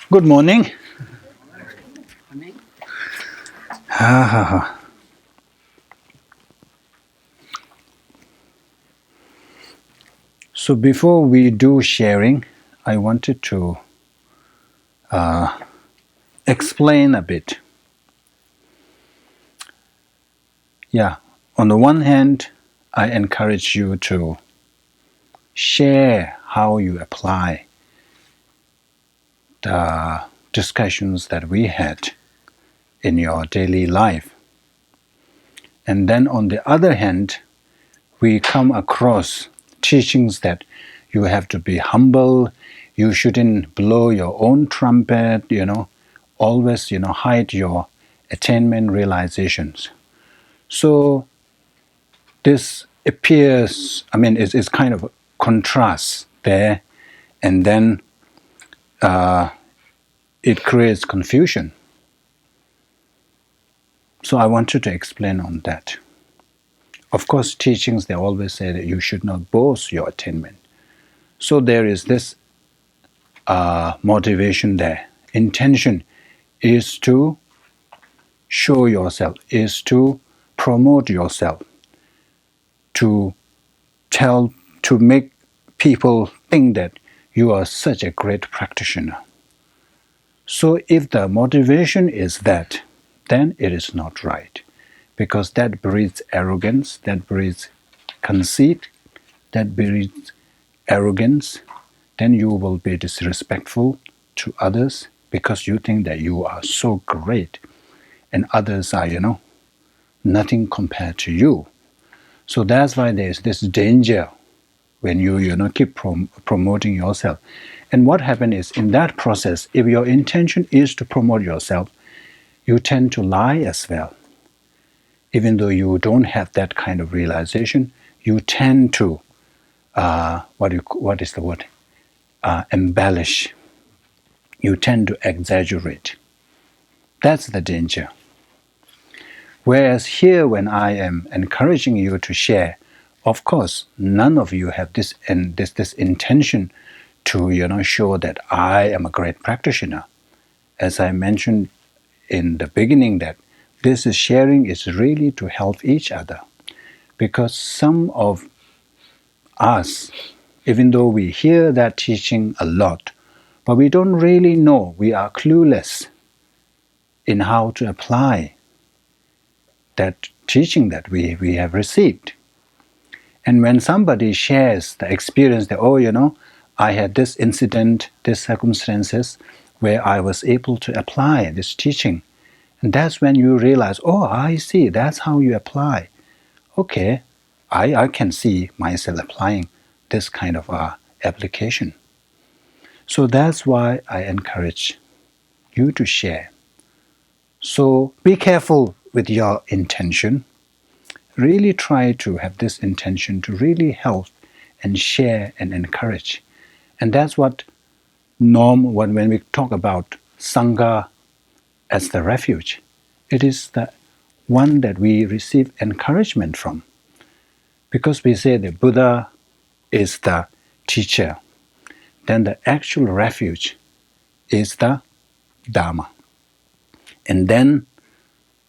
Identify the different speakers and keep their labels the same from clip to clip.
Speaker 1: Good morning. So before we do sharing, I wanted to explain a bit. Yeah, on the one hand, I encourage you to share how you apply the discussions that we had in your daily life. And then on the other hand, we come across teachings that you have to be humble, you shouldn't blow your own trumpet, always, hide your attainment realizations. So this appears, it's kind of a contrast there, and then it creates confusion. So I wanted to explain on that. Of course, teachings, they always say that you should not boast your attainment. So there is this motivation there. Intention is to show yourself, is to promote yourself, to tell, to make people think that you are such a great practitioner. So if the motivation is that, then it is not right, because that breeds arrogance, that breeds conceit, that breeds arrogance. Then you will be disrespectful to others because you think that you are so great and others are, nothing compared to you. So that's why there's this danger when you keep promoting yourself. And what happens is, in that process, if your intention is to promote yourself, you tend to lie as well. Even though you don't have that kind of realization, you tend to, what is the word? Embellish. You tend to exaggerate. That's the danger. Whereas here, when I am encouraging you to share, of course, none of you have this intention to show that I am a great practitioner. As I mentioned in the beginning, that this is sharing is really to help each other, because some of us, even though we hear that teaching a lot, but we don't really know, we are clueless in how to apply that teaching that we have received. And when somebody shares the experience that, I had this incident, these circumstances where I was able to apply this teaching, and that's when you realize, oh, I see, that's how you apply. Okay, I can see myself applying this kind of application. So that's why I encourage you to share. So be careful with your intention. Really try to have this intention to really help and share and encourage. And that's what when we talk about Sangha as the refuge, it is the one that we receive encouragement from. Because we say the Buddha is the teacher, then the actual refuge is the Dharma. And then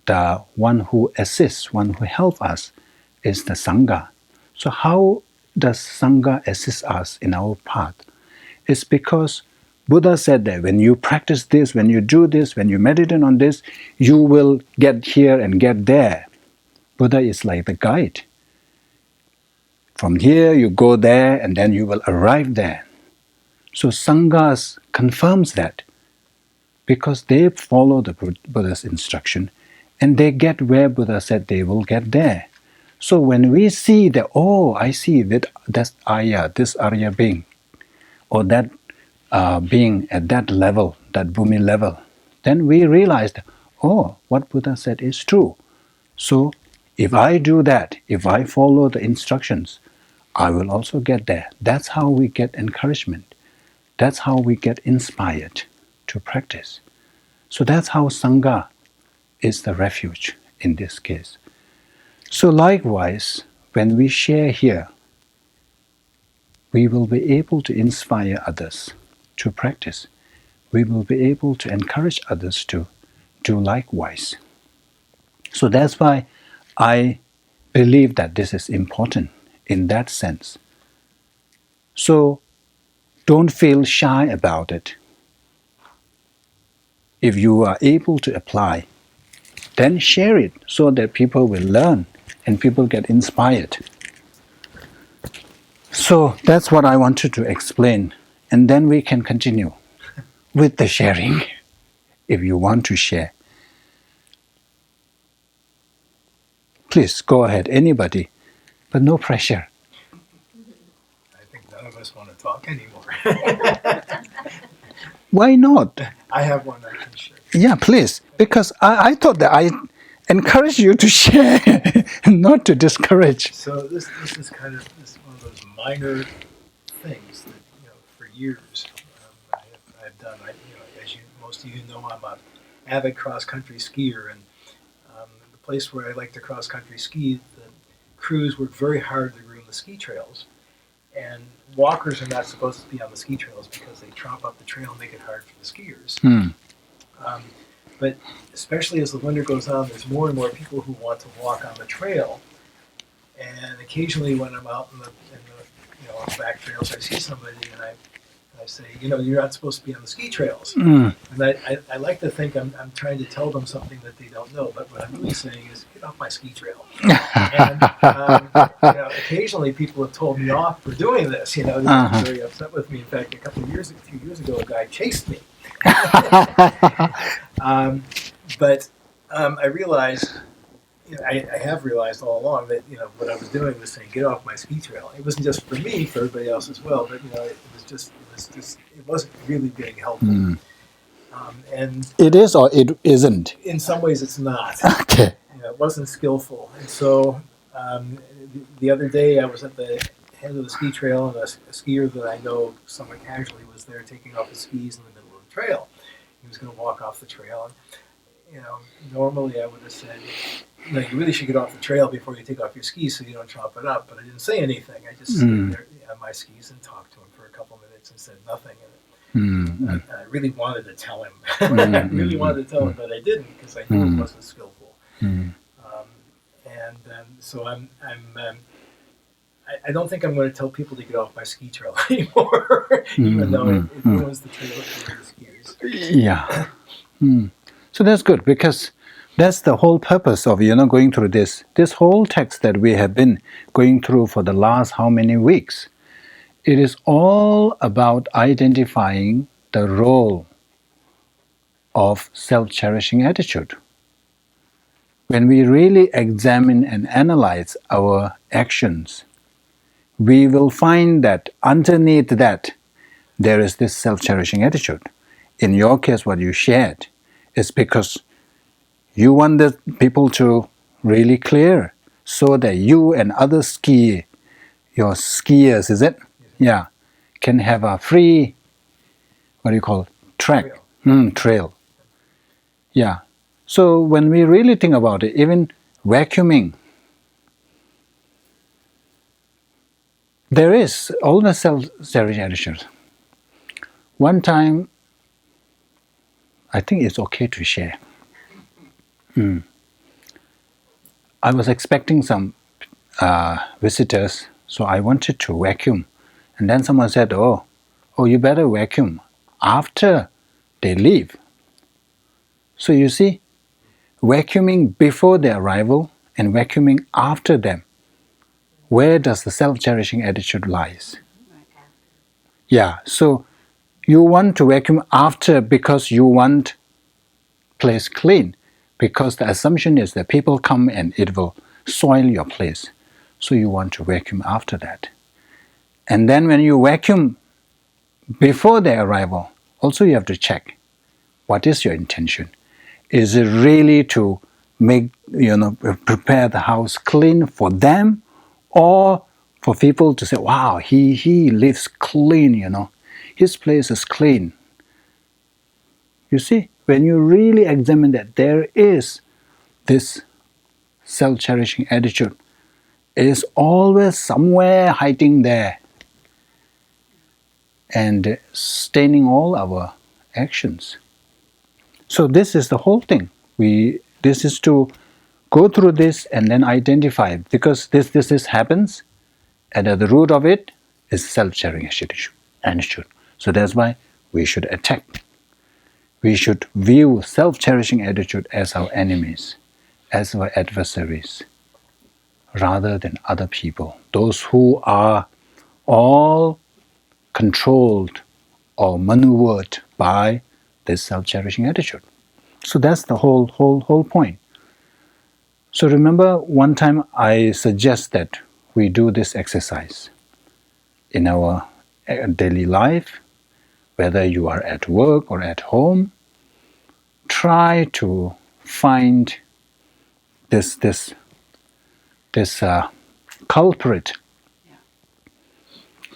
Speaker 1: the one who assists, one who helps us, is the Sangha. So how does Sangha assist us in our path? It's because Buddha said that when you practice this, when you do this, when you meditate on this, you will get here and get there. Buddha is like the guide. From here you go there and then you will arrive there. So Sanghas confirms that, because they follow the Buddha's instruction and they get where Buddha said they will get there. So when we see that, oh, I see that that's Arya, this Arya being, or that being at that level, that Bhumi level, then we realize that, oh, what Buddha said is true. So if I do that, if I follow the instructions, I will also get there. That's how we get encouragement. That's how we get inspired to practice. So that's how Sangha is the refuge in this case. So likewise, when we share here, we will be able to inspire others to practice, we will be able to encourage others to do likewise. So that's why I believe that this is important in that sense. So don't feel shy about it. If you are able to apply, then share it so that people will learn and people get inspired. So that's what I wanted to explain. And then we can continue with the sharing if you want to share. Please go ahead, anybody, but no pressure.
Speaker 2: I think none of us want to talk anymore.
Speaker 1: Why not?
Speaker 2: I have one I can share.
Speaker 1: Yeah, please. Because I thought that I encourage you to share, not to discourage.
Speaker 2: So this is kind of one of those minor things that for years I've done. As most of you know, I'm an avid cross country skier, and the place where I like to cross country ski, the crews work very hard to groom the ski trails, and walkers are not supposed to be on the ski trails because they tromp up the trail and make it hard for the skiers. But especially as the winter goes on, there's more and more people who want to walk on the trail. And occasionally, when I'm out in the on back trails, I see somebody and I say, you're not supposed to be on the ski trails. And I like to think I'm trying to tell them something that they don't know, but what I'm really saying is, get off my ski trail. And occasionally people have told me off for doing this. They're very upset with me. In fact, a few years ago, a guy chased me. But I realized, I have realized all along that what I was doing was saying, get off my ski trail. It wasn't just for me, for everybody else as well. But it wasn't really being helpful. And
Speaker 1: it is or it isn't.
Speaker 2: In some ways, it's not.
Speaker 1: Okay.
Speaker 2: It wasn't skillful. And so the other day, I was at the head of the ski trail, and a skier that I know somewhat casually was there taking off his skis in the middle of the trail. He was going to walk off the trail, and normally I would have said, you really should get off the trail before you take off your skis so you don't chop it up. But I didn't say anything. I just stayed there on my skis and talked to him for a couple of minutes and said nothing. And I really wanted to tell him. I really wanted to tell him, but I didn't because I knew it wasn't skillful. So I don't think I'm going to tell people to get off my ski trail anymore, even though it ruins the trail for the skiers.
Speaker 1: Yeah. So that's good, because that's the whole purpose of going through this whole text that we have been going through for the last how many weeks. It is all about identifying the role of self-cherishing attitude. When we really examine and analyze our actions, we will find that underneath that there is this self-cherishing attitude. In your case, what you shared is because you want the people to really clear so that you and other your skiers, is it? Yeah, can have a free, track, trail. Yeah. So when we really think about it, even vacuuming, there is all the self-cherishing attitude. One time, I think it's okay to share. I was expecting some visitors, so I wanted to vacuum. And then someone said, oh, you better vacuum after they leave. So you see, vacuuming before their arrival and vacuuming after them, where does the self-cherishing attitude lies? Yeah, so you want to vacuum after because you want place clean, because the assumption is that people come and it will soil your place. So you want to vacuum after that. And then when you vacuum before their arrival, also you have to check, what is your intention? Is it really to make, prepare the house clean for them, or for people to say, wow, he lives clean, his place is clean. You see, when you really examine that, there is this self-cherishing attitude is always somewhere hiding there and staining all our actions. So this is the whole thing. This is to go through this and then identify, because this happens, and at the root of it is self-sharing attitude. So that's why we should attack. We should view self-cherishing attitude as our enemies, as our adversaries, rather than other people, those who are all controlled or maneuvered by this self-cherishing attitude. So that's the whole point. So remember, one time I suggest that we do this exercise in our daily life, whether you are at work or at home. Try to find this culprit,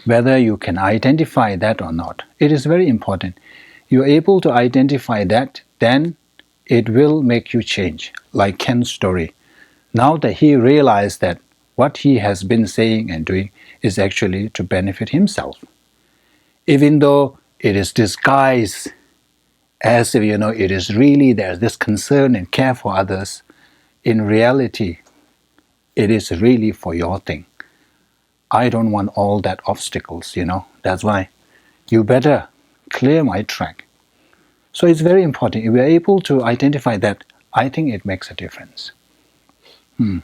Speaker 1: whether you can identify that or not. It is very important. You're able to identify that, then it will make you change. Like Ken's story. Now that he realized that what he has been saying and doing is actually to benefit himself, even though it is disguised as if it is really there's this concern and care for others, in reality it is really for your thing. I don't want all that obstacles, That's why you better clear my track. So it's very important. If we are able to identify that, I think it makes a difference.
Speaker 3: There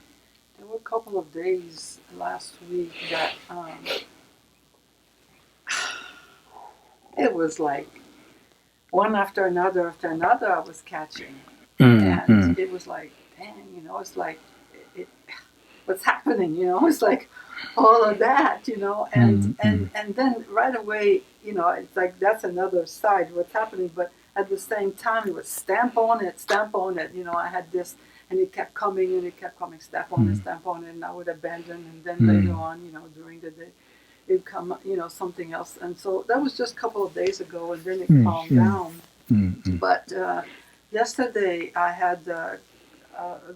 Speaker 3: were a couple of days last week that it was like one after another I was catching. And it was like, dang, it's like, what's happening, It's like all of that, and then right away, it's like that's another side, what's happening, but at the same time, it was stamp on it, I had this, and it kept coming, stamp on it, and I would abandon, and then later on, during the day, it'd come, something else, and so that was just a couple of days ago, and then it calmed down. But yesterday I had a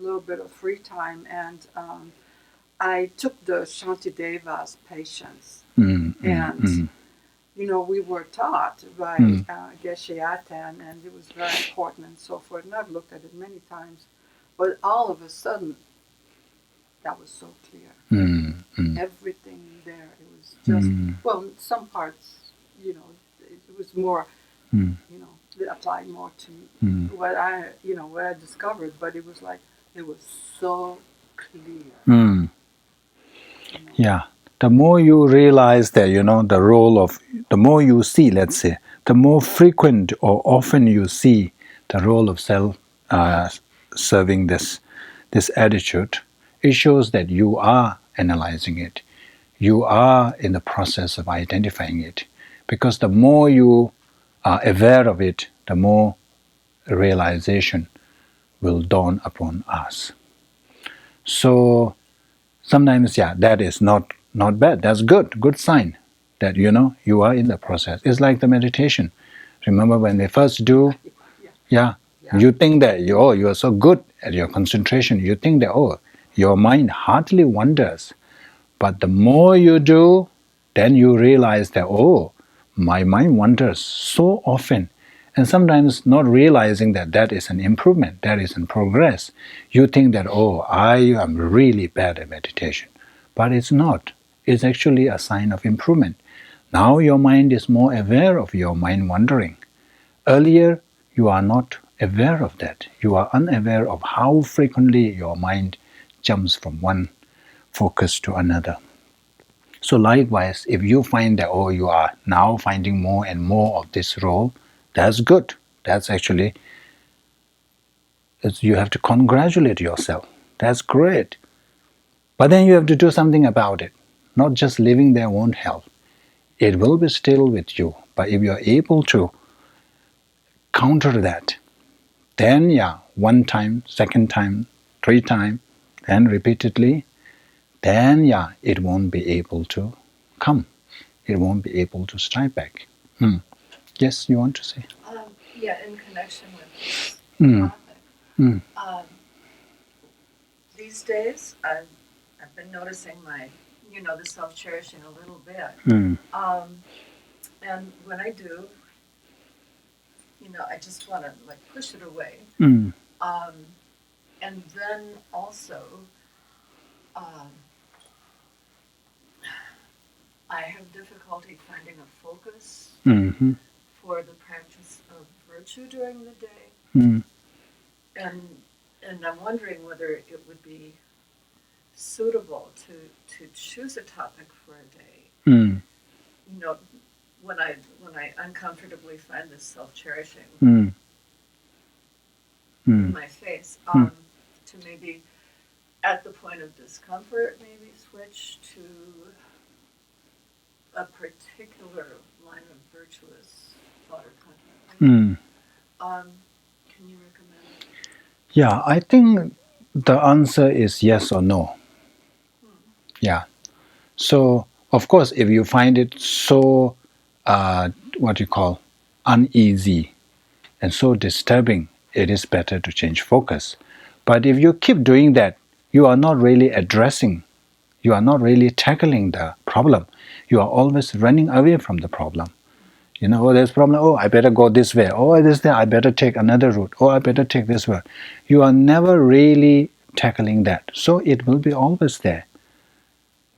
Speaker 3: little bit of free time, and I took the Shantideva's patience, and we were taught by Geshe Atan, and it was very important and so forth, and I've looked at it many times, but all of a sudden, that was so clear. Everything there, it was just, well, some parts, it was more, it applied more to what I discovered, but it was like, it was so clear.
Speaker 1: Yeah. The more you realize that, the role of, the more you see, let's say, the more frequent or often you see the role of self serving this attitude, it shows that you are analyzing it. You are in the process of identifying it. Because the more you are aware of it, the more realization will dawn upon us. So sometimes, that is not bad. That's good sign that you are in the process. It's like the meditation. Remember when they first do, you think that you are so good at your concentration. You think that your mind hardly wanders. But the more you do, then you realize that my mind wanders so often. And sometimes not realizing that is an improvement, that is in progress. You think that, I am really bad at meditation. But it's not. It's actually a sign of improvement. Now your mind is more aware of your mind wandering. Earlier, you are not aware of that. You are unaware of how frequently your mind jumps from one focus to another. So likewise, if you find that, you are now finding more and more of this role, that's good. That's actually, you have to congratulate yourself. That's great. But then you have to do something about it. Not just living there won't help. It will be still with you. But if you're able to counter that, then one time, second time, 3 times, and repeatedly, then it won't be able to come. It won't be able to strike back. Yes, you want to say?
Speaker 3: In connection with this topic. These days, I've been noticing my, the self-cherishing a little bit. And when I do, I just want to like push it away.
Speaker 1: Mm.
Speaker 3: And then also, I have difficulty finding a focus
Speaker 1: Mm-hmm.
Speaker 3: for the practice of virtue during the day.
Speaker 1: Mm.
Speaker 3: And I'm wondering whether it would be suitable to choose a topic for a day.
Speaker 1: Mm.
Speaker 3: When I uncomfortably find this self-cherishing
Speaker 1: Mm.
Speaker 3: in
Speaker 1: Mm.
Speaker 3: my face,
Speaker 1: Mm.
Speaker 3: to maybe at the point of discomfort, maybe switch to a particular line of virtuous thought or contemplation. Can you recommend?
Speaker 1: Yeah, I think the answer is yes or no. Yeah. So, of course, if you find it so, what you call, uneasy and so disturbing, it is better to change focus. But if you keep doing that, you are not really addressing, you are not really tackling the problem. You are always running away from the problem. Oh, there's a problem. Oh, I better go this way. Oh, this there. I better take another route. Oh, I better take this way. You are never really tackling that. So it will be always there.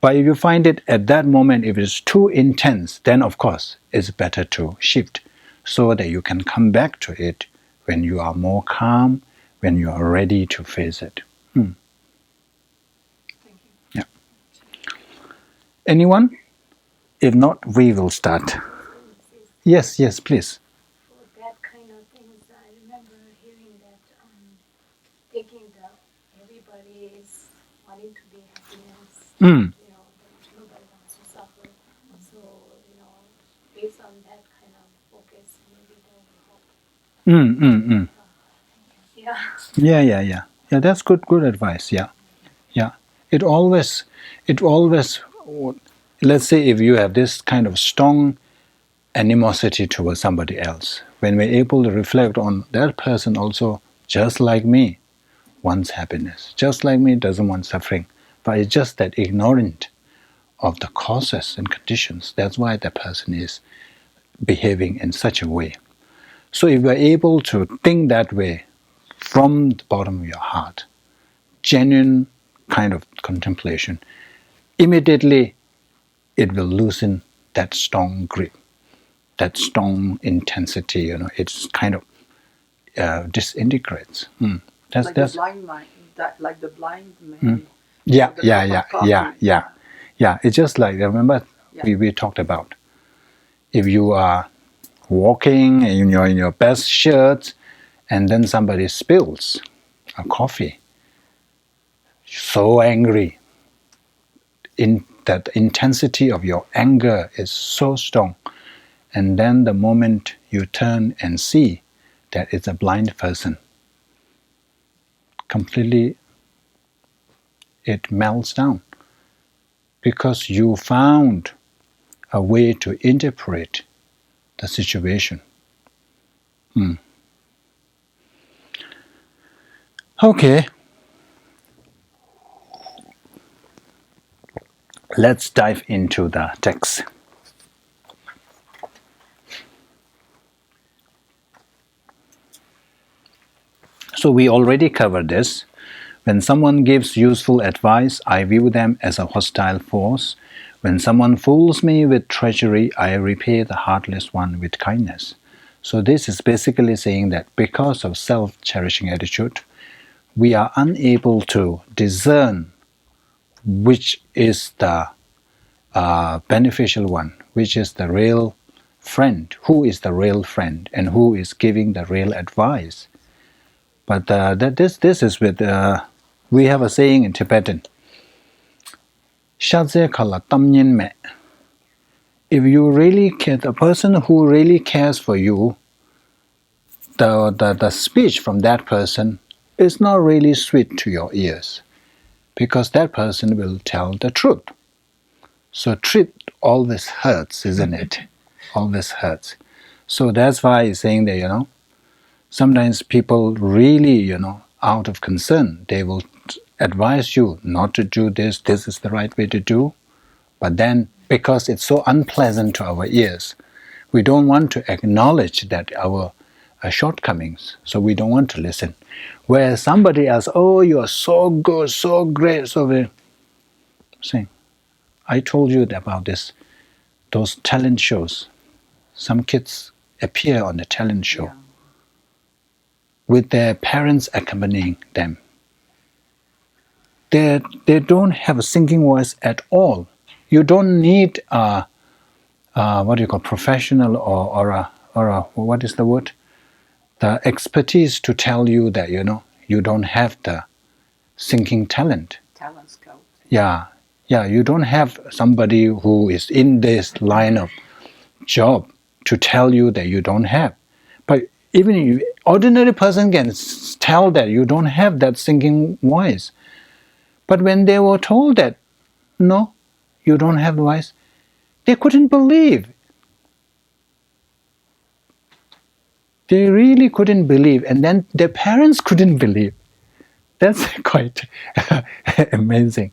Speaker 1: But if you find it at that moment, if it's too intense, then of course it's better to shift so that you can come back to it when you are more calm, when you are ready to face it.
Speaker 3: Thank you.
Speaker 1: Yeah. Anyone? If not, we will start. Yes, please.
Speaker 4: For that kind of things, I remember hearing that thinking that everybody is wanting to be happiness.
Speaker 1: Mm.
Speaker 4: Nobody wants to suffer. So, based on that kind of focus, maybe that will help. Yeah.
Speaker 1: Yeah, that's good advice. Yeah. It always, let's say if you have this kind of strong animosity towards somebody else, when we're able to reflect on that person also, just like me, wants happiness, just like me, doesn't want suffering, but it's just that ignorant of the causes and conditions. That's why the person is behaving in such a way. So if we're able to think that way from the bottom of your heart, genuine kind of contemplation, immediately it will loosen that strong grip, that strong intensity. It's kind of disintegrates. That's
Speaker 3: Like the blind man. Like the blind man.
Speaker 1: Yeah. It's just like, remember, we talked about, if you are walking and you're in your best shirt and then somebody spills a coffee, so angry, in that intensity of your anger is so strong, and then the moment you turn and see that it's a blind person, completely it melts down because you found a way to interpret the situation. Okay, let's dive into the text. So we already covered this. When someone gives useful advice, I view them as a hostile force. When someone fools me with treachery, I repay the heartless one with kindness. So this is basically saying that because of self-cherishing attitude, we are unable to discern which is the beneficial one, which is the real friend, who is the real friend, and who is giving the real advice. But this is with, we have a saying in Tibetan, Shadze kala tamnyen me. If you really care, the person who really cares for you, the speech from that person is not really sweet to your ears, because that person will tell the truth. So truth always hurts, isn't it? Always hurts. So that's why he's saying that, sometimes people really, out of concern, they will advise you not to do this is the right way to do. But then, because it's so unpleasant to our ears, we don't want to acknowledge that our shortcomings, so we don't want to listen. Where somebody else, oh, you are so good, so great, so very. Saying, I told you about this, those talent shows. Some kids appear on the talent show with their parents accompanying them. They don't have a singing voice at all. You don't need a what do you call professional or a what is the word? The expertise to tell you that you don't have the singing talent.
Speaker 3: Talent scout.
Speaker 1: Yeah, you don't have somebody who is in this line of job to tell you that you don't have. But even ordinary person can tell that you don't have that singing voice. But when they were told that, no, you don't have the voice, they couldn't believe. They really couldn't believe. And then their parents couldn't believe. That's quite amazing.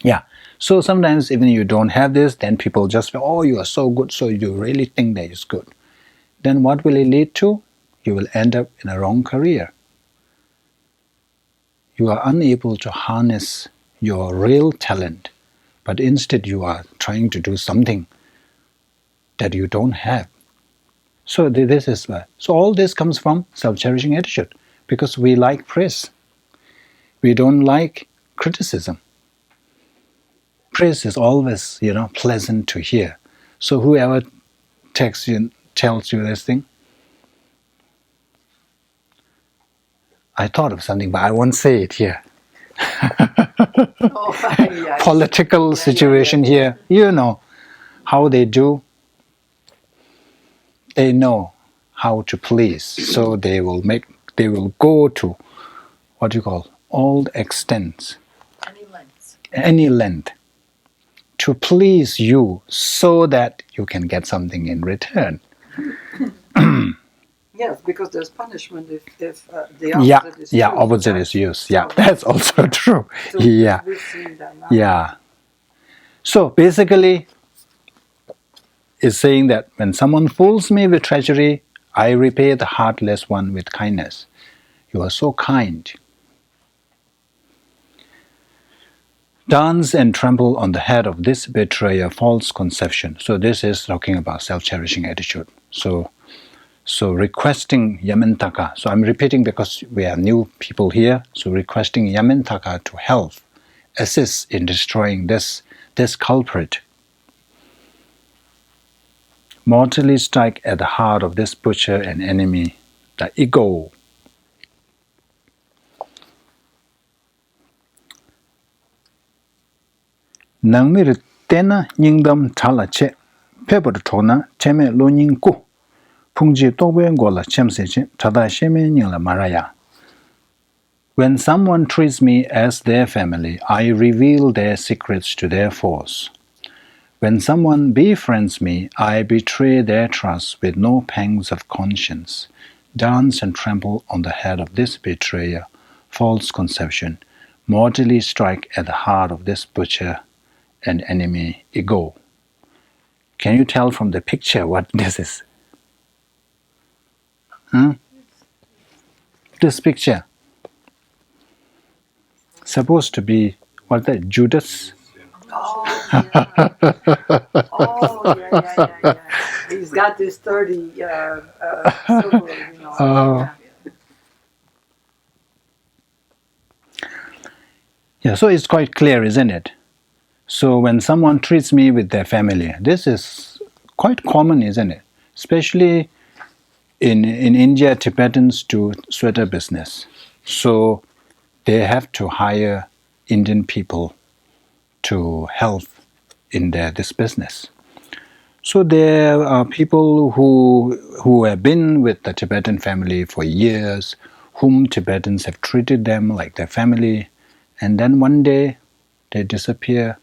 Speaker 1: Yeah. So sometimes even you don't have this, then people just feel, oh, you are so good, so you really think that it's good. Then what will it lead to? You will end up in a wrong career. You are unable to harness your real talent, but instead you are trying to do something that you don't have. So this is why. So all this comes from self-cherishing attitude, because we like praise. We don't like criticism. Praise is always, pleasant to hear. So whoever tells you this thing, I thought of something, but I won't say it here. Political situation here, how they do. They know how to please, so they will go to what you call all extents, any length, to please you, so that you can get something in return.
Speaker 3: Yes, because there's punishment if the opposite is used.
Speaker 1: Opposite is used. Yeah, that's also true.
Speaker 3: So we've seen that now.
Speaker 1: Yeah. So basically, it's saying that when someone fools me with treachery, I repay the heartless one with kindness. You are so kind. Dance and trample on the head of this betrayer false conception. So this is talking about self-cherishing attitude. So requesting Yamantaka. So I'm repeating because we are new people here. So requesting Yamantaka to help, assist in destroying this culprit. Mortally strike at the heart of this butcher and enemy, the ego. Nangmir tena nyingdam chala che, pepper tona cheme lo nyingku. Pungji tobe gola chemseche, tada sheme nyingla maraya. When someone treats me as their family, I reveal their secrets to their foes. When someone befriends me, I betray their trust with no pangs of conscience. Dance and trample on the head of this betrayer, false conception. Mortally strike at the heart of this butcher and enemy, ego. Can you tell from the picture what this is? This picture supposed to be what that Judas.
Speaker 3: He's got this 30 silver,
Speaker 1: Yeah, so it's quite clear, isn't it? So when someone treats me with their family, this is quite common, isn't it? Especially in India, Tibetans do sweater business. So they have to hire Indian people to help in this business. So there are people who have been with the Tibetan family for years, whom Tibetans have treated them like their family, and then one day they disappear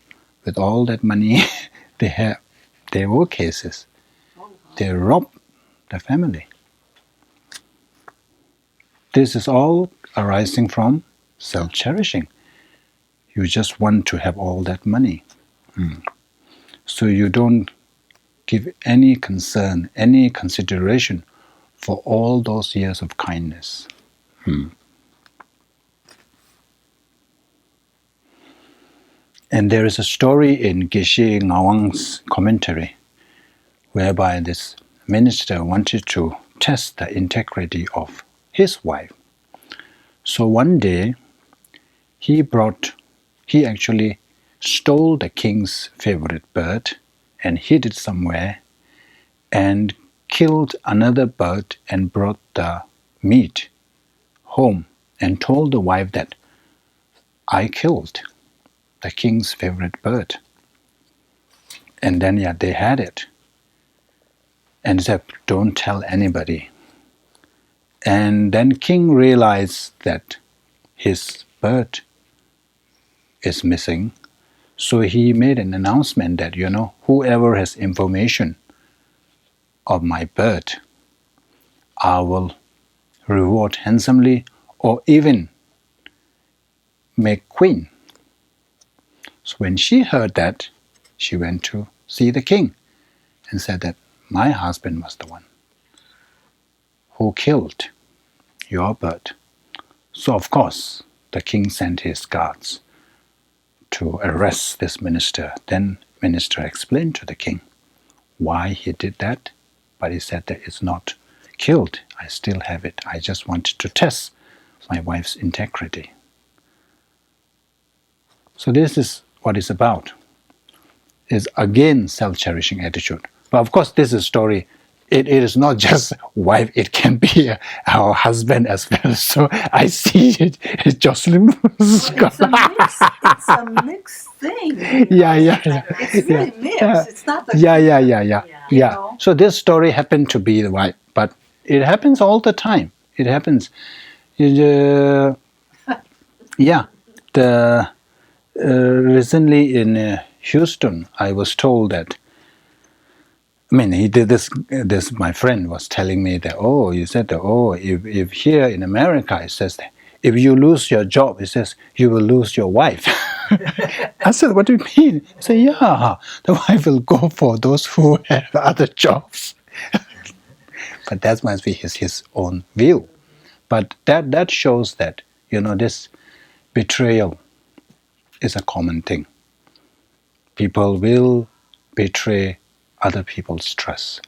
Speaker 1: with all that money they have. There were cases. They rob the family. This is all arising from self-cherishing. You just want to have all that money. So you don't give any concern, any consideration for all those years of kindness. And there is a story in Geshe Ngawang's commentary whereby this minister wanted to test the integrity of his wife. So one day he actually stole the king's favorite bird and hid it somewhere and killed another bird and brought the meat home and told the wife that I killed the king's favorite bird. And then they had it. And said, don't tell anybody. And then king realized that his bird is missing. So he made an announcement that, whoever has information of my bird, I will reward handsomely or even make queen. So when she heard that, she went to see the king and said that my husband was the one who killed your bird. So of course, the king sent his guards to arrest this minister. Then minister explained to the king why he did that, but he said that it's not killed. I still have it. I just wanted to test my wife's integrity. So this is what it's about. Is again self-cherishing attitude. But of course, this is a story. It is not just wife. It can be our husband as well. So I see it. Jocelyn.
Speaker 3: It's a mixed thing.
Speaker 1: Yeah.
Speaker 3: It's really mixed. It's not the
Speaker 1: Yeah. So this story happened to be the wife, but it happens all the time. It happens. Recently in Houston, I was told that. He did this. This my friend was telling me that. Oh, he said that. Oh, if here in America, it says that if you lose your job, it says you will lose your wife. I said, what do you mean? He said, yeah, the wife will go for those who have other jobs. But that must be his own view. But that shows that this betrayal is a common thing. People will betray other people's trust.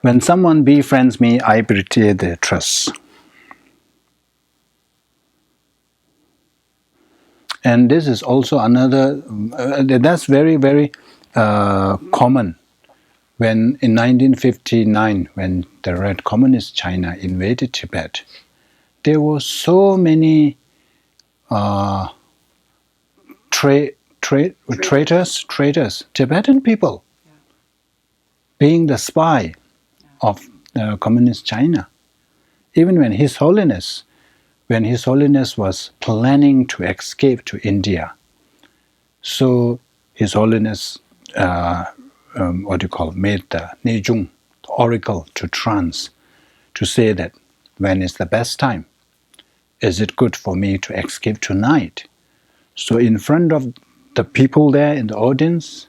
Speaker 1: When someone befriends me, I betray their trust. And this is also another, that's very, very common. When in 1959, when the Red Communist China invaded Tibet, there were so many traitors, Tibetan people, being the spy of Communist China. Even when His Holiness was planning to escape to India, so His Holiness, made the Nejung oracle to trance to say that when is the best time? Is it good for me to escape tonight? So in front of the people there in the audience,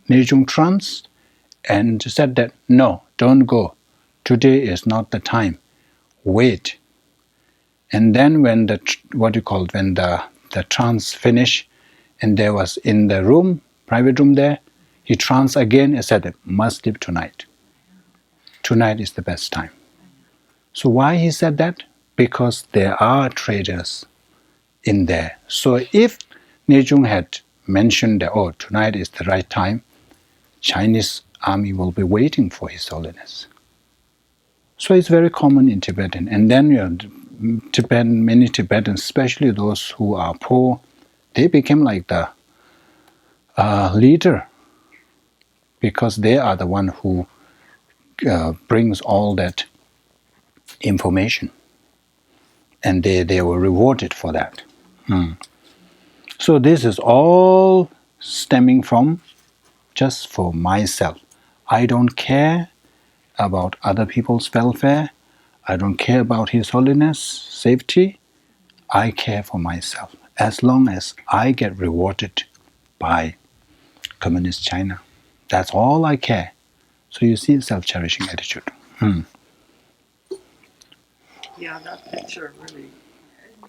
Speaker 1: Nejung tranced and said that, no, don't go. Today is not the time. Wait. And then when the trance finished, and there was in the room, private room there, he tranced again and said, must sleep tonight. Tonight is the best time. So why he said that? Because there are traitors in there. So if Nejung had mentioned that, oh, tonight is the right time, Chinese army will be waiting for His Holiness. So it's very common in Tibetan. And then many Tibetans, especially those who are poor, they became like the leader, because they are the one who brings all that information, and they were rewarded for that. So this is all stemming from just for myself. I don't care about other people's welfare. I don't care about His Holiness' safety. I care for myself. As long as I get rewarded by Communist China, that's all I care. So you see self-cherishing attitude.
Speaker 3: Yeah, that picture really.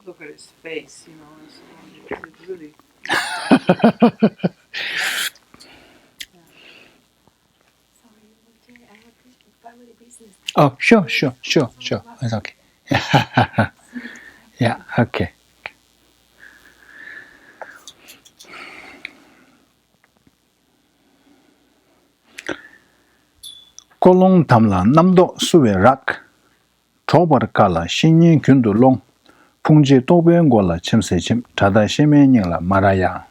Speaker 3: Look at his face, you know. It really.
Speaker 4: Sorry, okay, I have family business.
Speaker 1: Oh, sure. It's okay. Yeah, okay. Kolong tamla namdo suwe rak. Chobar kala shinyin kundu long. Pungji tokben gola chimse chim. Tada shime nyingla maraya.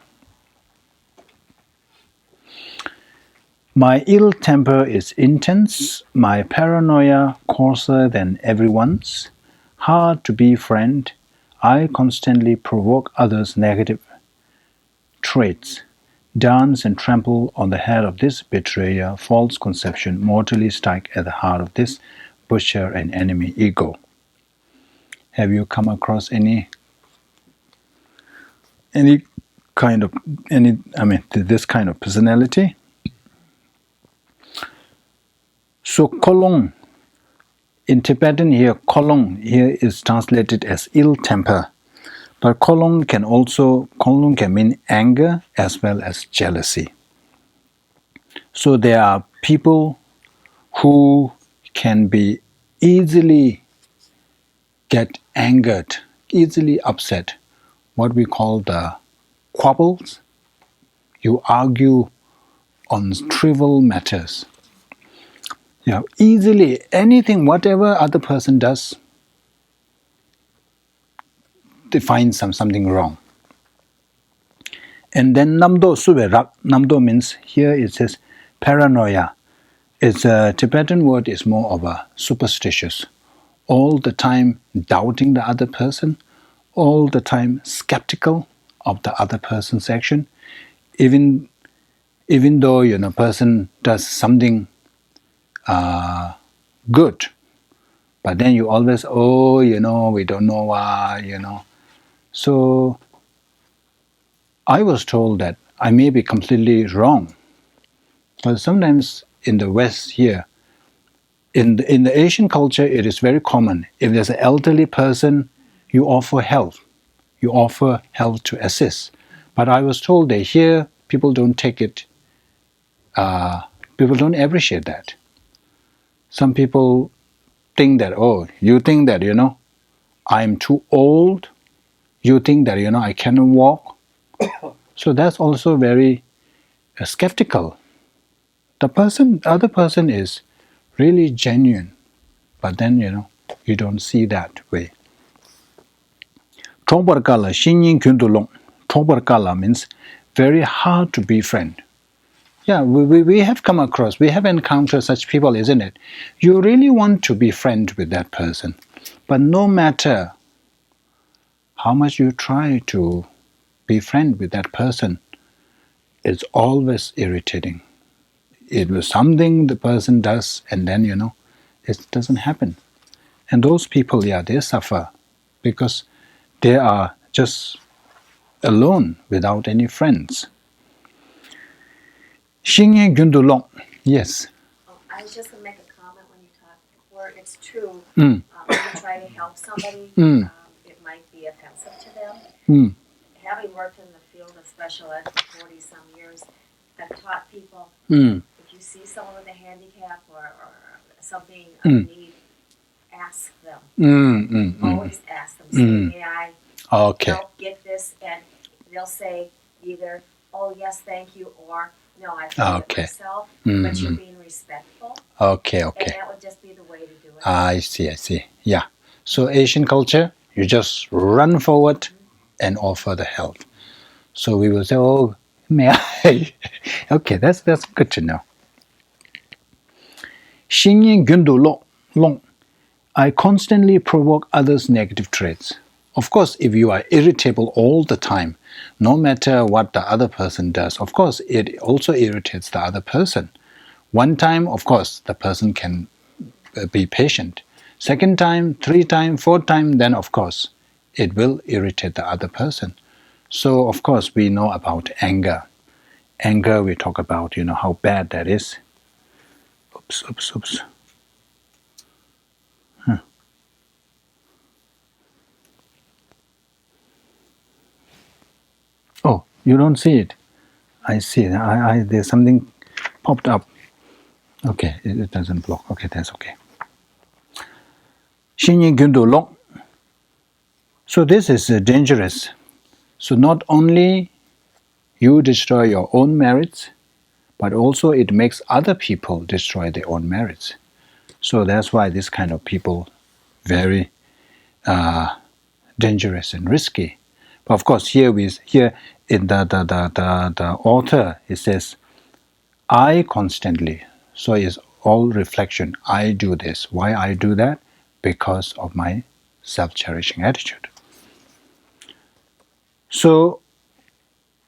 Speaker 1: My ill temper is intense, my paranoia coarser than everyone's. Hard to befriend, I constantly provoke others' negative traits. Dance and trample on the head of this betrayer, false conception mortally strike at the heart of this butcher and enemy ego. Have you come across any kind of this kind of personality? So kolong. In Tibetan here, kolong here is translated as ill temper. But kolong can mean anger as well as jealousy. So there are people who can be easily get angered, easily upset, what we call the quabbles. You argue on trivial matters. Easily anything, whatever other person does, they find something wrong. And then namdo sube rak. Namdo means here it says paranoia. It's a Tibetan word is more of a superstitious. All the time doubting the other person, all the time skeptical of the other person's action, even though person does something good, but then you always we don't know why. So I was told that I may be completely wrong, but sometimes in the West here, in the Asian culture, it is very common. If there's an elderly person, you offer help. You offer help to assist. But I was told that here people don't take it. People don't appreciate that. Some people think that, you think that I'm too old. You think that I cannot walk. So that's also very skeptical. The other person is really genuine, but then you don't see that way. Chobarkala shinyin kyundulong. Chobarkala means very hard to befriend. Yeah, we have come across, we have encountered such people, isn't it? You really want to be friends with that person, but no matter how much you try to be friend with that person, it's always irritating. It was something the person does, and then it doesn't happen. And those people, they suffer because they are just alone without any friends. Xingye Gyundulong. Yes.
Speaker 5: I was just going to make a comment when you talk, where it's true,
Speaker 1: Mm.
Speaker 5: when you try to help somebody,
Speaker 1: Mm.
Speaker 5: it might be offensive to them.
Speaker 1: Mm.
Speaker 5: Having worked in the field of special ed for 40-some years, I've taught people,
Speaker 1: Mm.
Speaker 5: if you see someone with a handicap or something
Speaker 1: Mm.
Speaker 5: need, ask them.
Speaker 1: Always
Speaker 5: ask them. Say, may I
Speaker 1: Okay.
Speaker 5: help get this? And they'll say either, oh, yes, thank you, or no, I can do it myself, but you're being respectful.
Speaker 1: Okay.
Speaker 5: And that would just be the way to do it.
Speaker 1: I see. Yeah. So Asian culture, you just run forward and offer the help. So we will say, oh, may I? Okay, that's good to know. Xingyin Gyundu Long. I constantly provoke others' negative traits. Of course, if you are irritable all the time, no matter what the other person does, of course, it also irritates the other person. One time, of course, the person can be patient. Second time, third time, fourth time, then of course, it will irritate the other person. So, of course, we know about anger. Anger, we talk about, how bad that is. Oops. Oh, you don't see it. I see. There's something popped up. Okay, it doesn't block. Okay, that's okay. Shinyi Gyundo Long. So this is dangerous. So not only you destroy your own merits, but also it makes other people destroy their own merits. So that's why this kind of people very dangerous and risky. But of course, here in the author it says, I constantly. So it's all reflection. I do this. Why I do that? Because of my self-cherishing attitude. So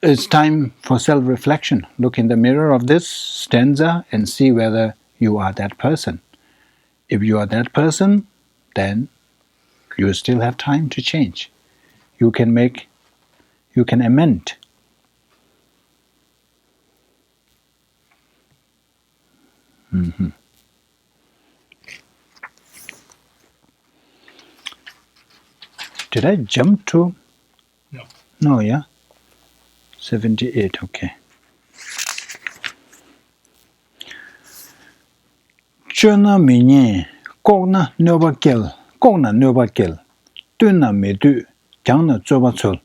Speaker 1: it's time for self-reflection. Look in the mirror of this stanza and see whether you are that person. If you are that person, then you still have time to change. You can amend. Did I jump to?
Speaker 2: No.
Speaker 1: No, yeah? 78, okay. Chöna minye, kogna nyoba gel, tuna medu, kyangna zoba chol,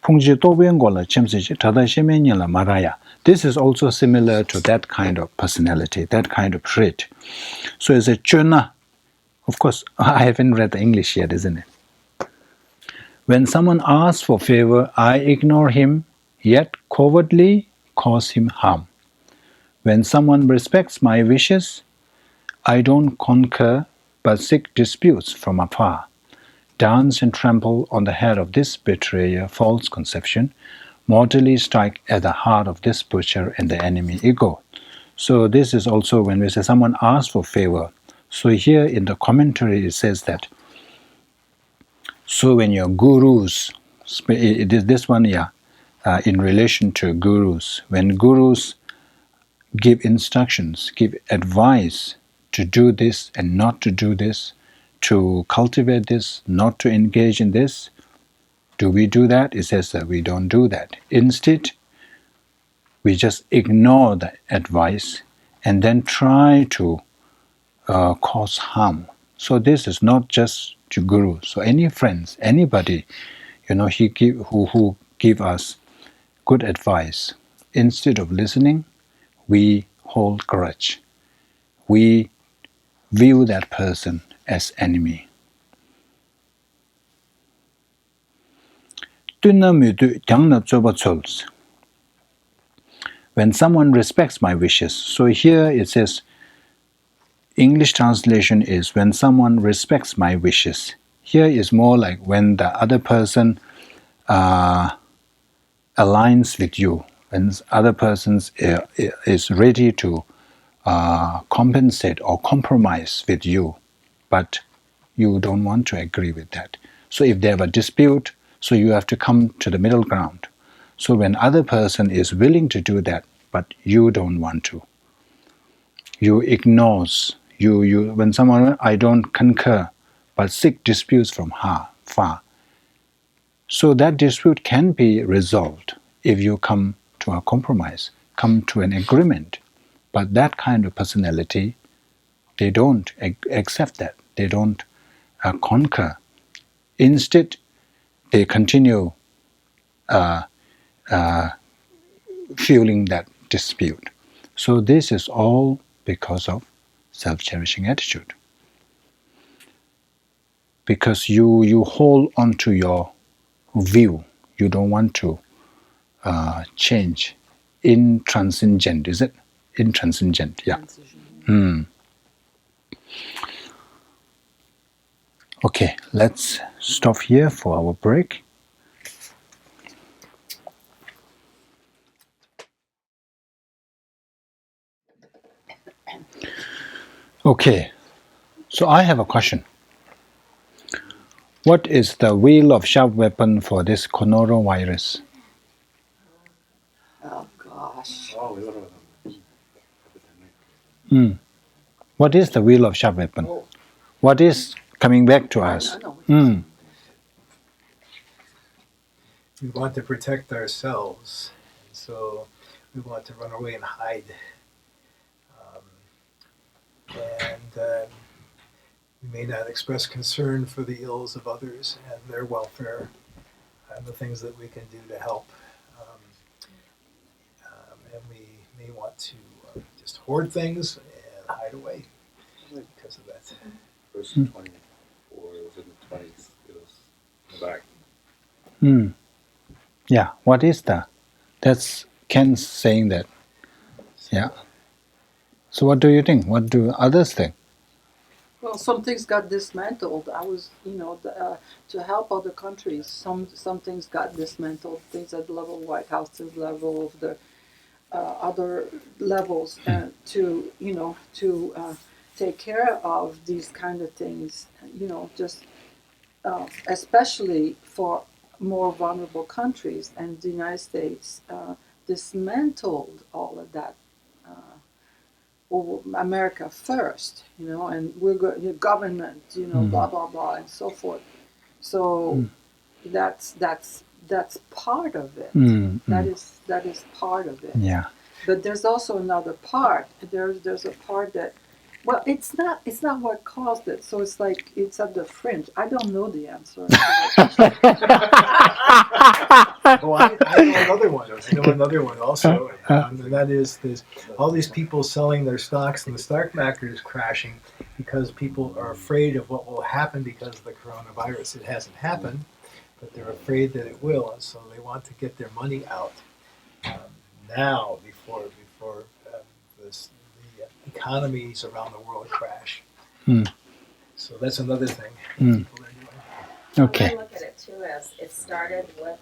Speaker 1: pungji tobyen gola chemsiji, tada shemenye la maraya. This is also similar to that kind of personality, that kind of trait. So it's a chöna. Of course, I haven't read the English yet, isn't it? When someone asks for favor, I ignore him, yet covertly cause him harm. When someone respects my wishes, I don't conquer, but seek disputes from afar. Dance and trample on the head of this betrayer, false conception, mortally strike at the heart of this butcher and the enemy ego. So this is also when we say someone asks for favor. So here in the commentary it says that, so when your gurus, this one, in relation to gurus, when gurus give instructions, give advice to do this and not to do this, to cultivate this, not to engage in this, do we do that? It says that we don't do that. Instead, we just ignore the advice and then try to cause harm. So this is not just to guru. So any friends, anybody, who give us good advice, instead of listening, we hold grudge. We view that person as enemy. When someone respects my wishes. So here it says, English translation is when someone respects my wishes. Here is more like when the other person aligns with you, when other person is ready to compensate or compromise with you, but you don't want to agree with that. So if they have a dispute, so you have to come to the middle ground. So when other person is willing to do that, but you don't want to, you ignores, when someone, I don't concur, but seek disputes from far. So that dispute can be resolved if you come to a compromise, come to an agreement. But that kind of personality, they don't accept that. They don't conquer. Instead, they continue fueling that dispute. So this is all because of self-cherishing attitude. Because you hold on to your view. You don't want to change. Intransigent, is it? Intransigent, yeah. Okay, let's stop here for our break. Okay, so I have a question. What is the wheel of sharp weapon for this coronavirus?
Speaker 3: Oh gosh.
Speaker 1: Mm. What is the wheel of sharp weapon? What is coming back to us?
Speaker 3: I know what you're saying.
Speaker 2: We want to protect ourselves, and so we want to run away and hide. And we may not express concern for the ills of others and their welfare and the things that we can do to help. And we may want to just hoard things and hide away because of that.
Speaker 6: Verse 24, it was in the 20s, it was in the back.
Speaker 1: Yeah, what is that? That's Ken saying that. Yeah. So what do you think? What do others think?
Speaker 3: Well, some things got dismantled. I was, to help other countries. Some things got dismantled. Things at the level of White House's level of the other levels, to take care of these kind of things. Just especially for more vulnerable countries, and the United States dismantled all of that. America first, and we're government, blah blah blah, and so forth. So that's part of it. That is part of it.
Speaker 1: Yeah.
Speaker 3: But there's also another part. There's a part that, well, it's not what caused it. So it's like it's at the fringe. I don't know the answer.
Speaker 2: Well, I know another one. I know another one also, and that is there's all these people selling their stocks, and the stock market is crashing because people are afraid of what will happen because of the coronavirus. It hasn't happened, but they're afraid that it will, and so they want to get their money out now before the economies around the world crash. So that's another thing people are doing.
Speaker 1: Okay.
Speaker 5: I look at it too as it started with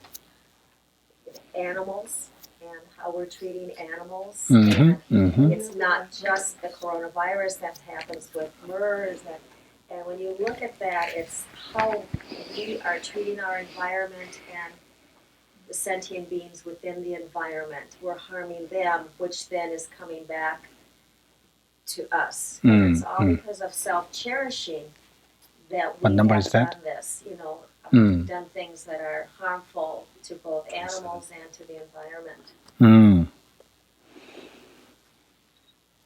Speaker 5: animals and how we're treating animals. And it's not just the coronavirus that happens with MERS. And when you look at that, it's how we are treating our environment and the sentient beings within the environment. We're harming them, which then is coming back to us. And it's all because of self-cherishing that we have done this, done things that are harmful to both animals and to the environment.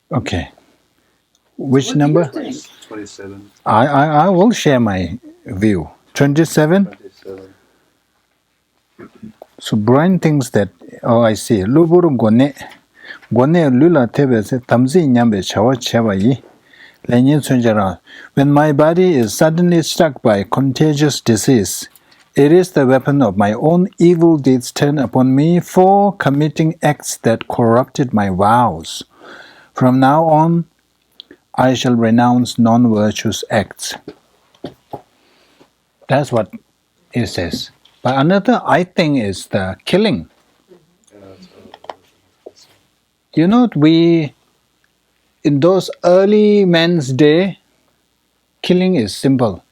Speaker 1: Okay. Which number?
Speaker 6: 27.
Speaker 1: I will share my view. 27?
Speaker 6: 27.
Speaker 1: So Brian thinks that, I see. Luburu gone lula tebe se tamzi nyambe chawa chewa yi. When my body is suddenly struck by contagious disease, it is the weapon of my own evil deeds turned upon me for committing acts that corrupted my vows. From now on, I shall renounce non-virtuous acts. That's what it says. But another, I think, is the killing. In those early men's day, killing is simple.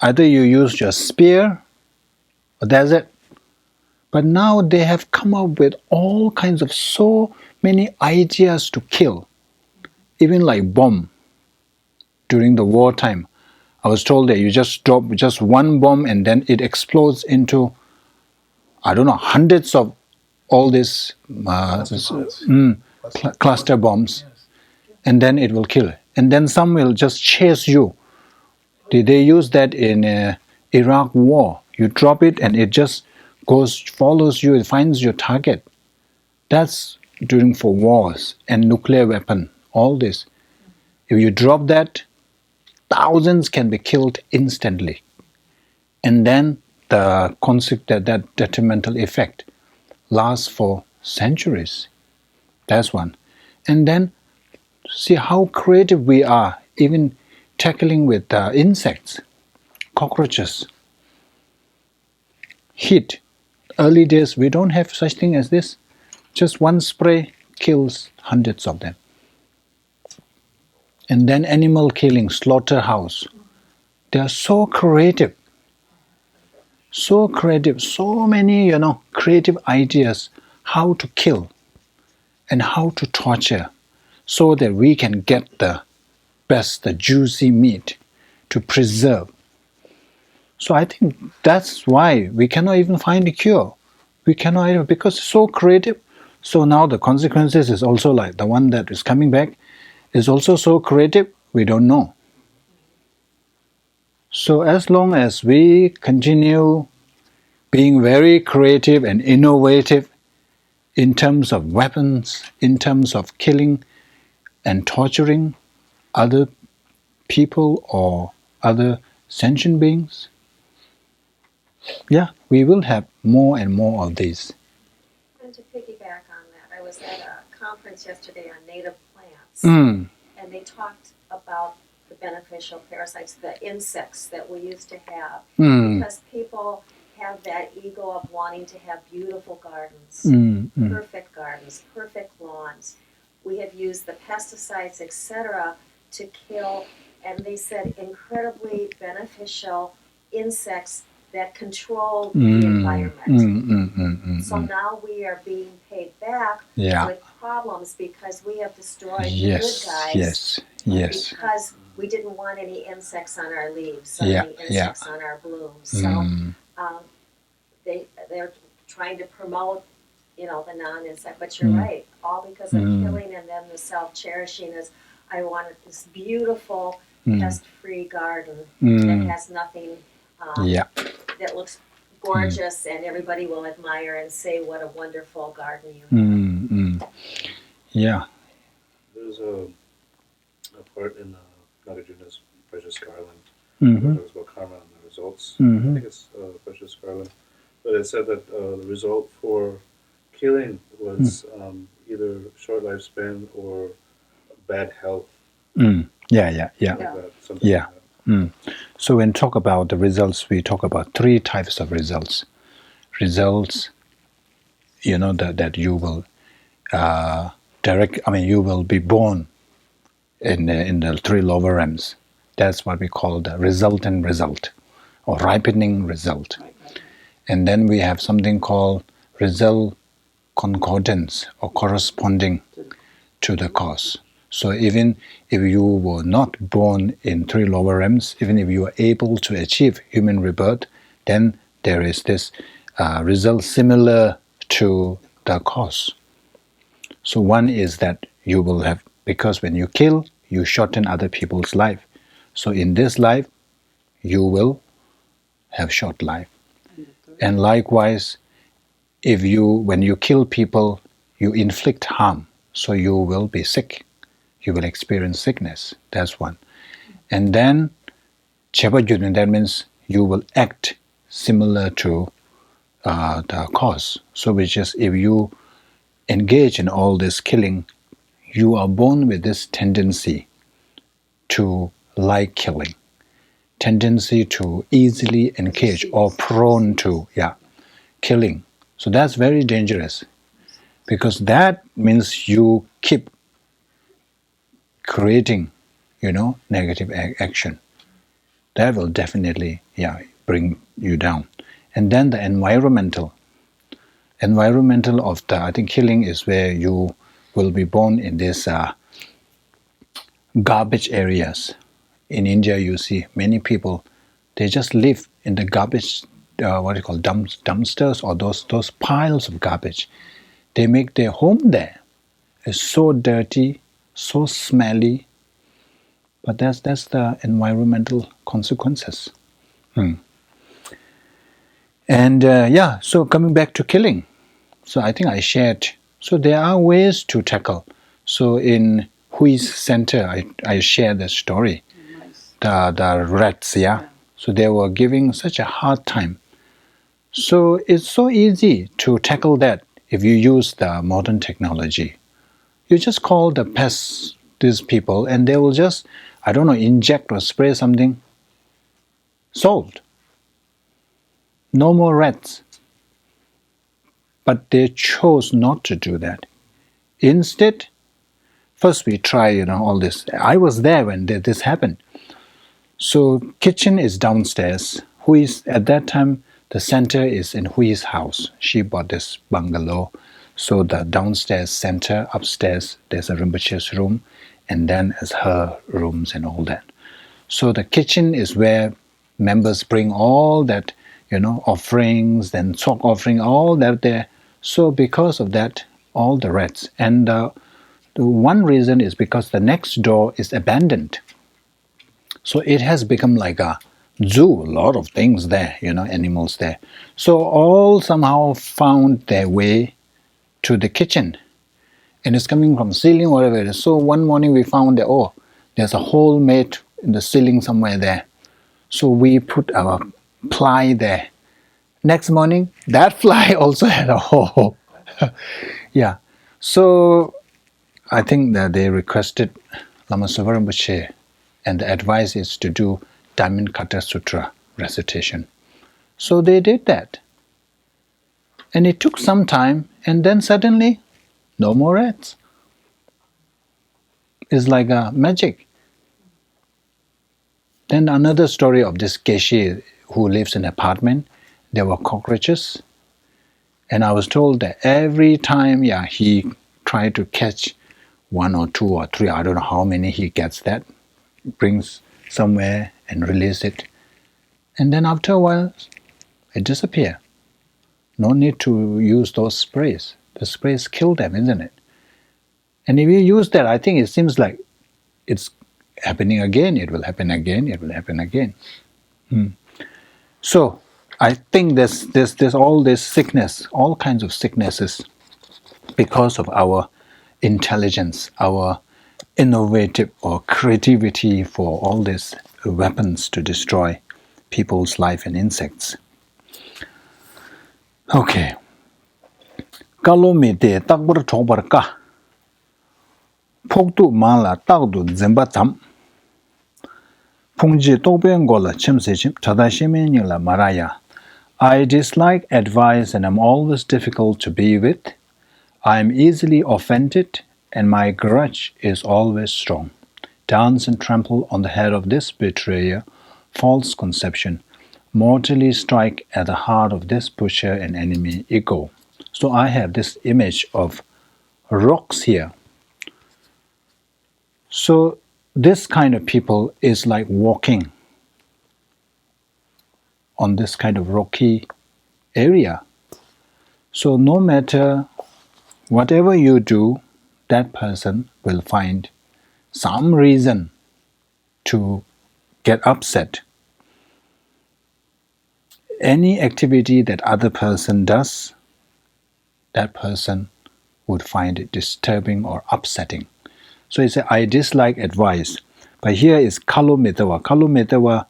Speaker 1: Either you use your spear, or that's it. But now they have come up with all kinds of so many ideas to kill. Even like bomb. During the wartime, I was told that you just drop just one bomb and then it explodes into, hundreds of all these cluster bombs. And then it will kill. And then some will just chase you. They use that in Iraq war. You drop it and it just follows you, it finds your target. That's for wars and nuclear weapon, all this. If you drop that, thousands can be killed instantly. And then the that detrimental effect lasts for centuries. That's one. And then see how creative we are, even tackling with insects, cockroaches. Heat. Early days, we don't have such thing as this. Just one spray kills hundreds of them. And then animal killing, slaughterhouse. They are so creative. So creative. So many, creative ideas how to kill and how to torture so that we can get the best, the juicy meat to preserve. So I think that's why we cannot even find a cure. We cannot even, because it's so creative. So now the consequences is also like the one that is coming back is also so creative, we don't know. So as long as we continue being very creative and innovative in terms of weapons, in terms of killing and torturing other people or other sentient beings, yeah, we will have more and more of these.
Speaker 5: And to piggyback on that, I was at a conference yesterday on native plants, and they talked about the beneficial parasites, the insects that we used to have, because people have that ego of wanting to have beautiful gardens, perfect lawns. We have used the pesticides, etc., to kill, and they said incredibly beneficial insects that control the environment. So now we are being paid back with problems because we have destroyed the good guys because we didn't want any insects on our leaves, any insects on our blooms. So they're trying to promote, the non-insect. But you're right, all because of killing, and then the self-cherishing is, I wanted this beautiful pest-free garden that has nothing, that looks gorgeous, and everybody will admire and say what a wonderful garden you have.
Speaker 1: Yeah.
Speaker 6: There's a part in Nagarjuna's Precious Garland where it talks about karma and the results. I think it's Precious Garland. But it said that the result for killing was either short lifespan or bad health.
Speaker 1: So when talk about the results, we talk about three types of results. Results, that you will you will be born in the three lower realms. That's what we call the resultant result or ripening result. And then we have something called result concordance or corresponding to the cause. So even if you were not born in three lower realms, even if you are able to achieve human rebirth, then there is this result similar to the cause. So one is that you will have, because when you kill, you shorten other people's life. So in this life, you will have short life. And likewise, when you kill people, you inflict harm. So you will be sick. You will experience sickness. That's one. And then, Chepajun, that means you will act similar to the cause. So which is, if you engage in all this killing, you are born with this tendency to like killing, tendency to easily engage or prone to killing. So that's very dangerous, because that means you keep creating, negative action. That will definitely, bring you down. And then the environmental of the, I think, killing is where you will be born in these garbage areas. In India, you see many people, they just live in the garbage, dumpsters, or those piles of garbage. They make their home there. It's so dirty, so smelly, but that's the environmental consequences. And so coming back to killing, so I think I shared, so there are ways to tackle. So in Hui's center, I shared the story, the rats, so they were giving such a hard time. So it's so easy to tackle that if you use the modern technology. You just call the pests, these people, and they will just, inject or spray something. Solved. No more rats. But they chose not to do that. Instead, first we try, all this. I was there when this happened. So kitchen is downstairs. At that time, the center is in Hui's house. She bought this bungalow. So the downstairs center, upstairs, there's a Rinpoche's room. and then as her rooms and all that. So the kitchen is where members bring all that, offerings, then sock offering, all that there. So because of that, all the rats. And the one reason is because the next door is abandoned. So it has become like a zoo, a lot of things there, animals there. So all somehow found their way to the kitchen. And it's coming from ceiling, whatever it is. So one morning we found that, there's a hole made in the ceiling somewhere there. So we put our fly there. Next morning, that fly also had a hole. Yeah. So I think that they requested Lama Tsopa Rinpoche, and the advice is to do Diamond Cutter Sutra recitation. So they did that. And it took some time, and then suddenly, no more rats. It's like a magic. Then another story of this Geshe who lives in an apartment. There were cockroaches. And I was told that every time, he tried to catch 1 or 2 or 3, I don't know how many he gets that, brings somewhere and release it. And then after a while, it disappears. No need to use those sprays. The sprays kill them, isn't it? And if you use that, I think it seems like it's happening again, it will happen again, it will happen again. So I think there's all this sickness, all kinds of sicknesses, because of our intelligence, our innovative or creativity for all these weapons to destroy people's life and insects. Okay. Kalo me te takbar chokbar ka. Poktu mala takdu zemba tam. Pungji tokben gola chimse chim tadashime nila maraya. I dislike advice and am always difficult to be with. I am easily offended and my grudge is always strong. Dance and trample on the head of this betrayer, false conception, mortally strike at the heart of this pusher and enemy ego. So I have this image of rocks here. So this kind of people is like walking on this kind of rocky area. So no matter whatever you do, that person will find some reason to get upset. Any activity that other person does, that person would find it disturbing or upsetting. So he said, I dislike advice. But here is Kalo Metawa. Kalo Metawa,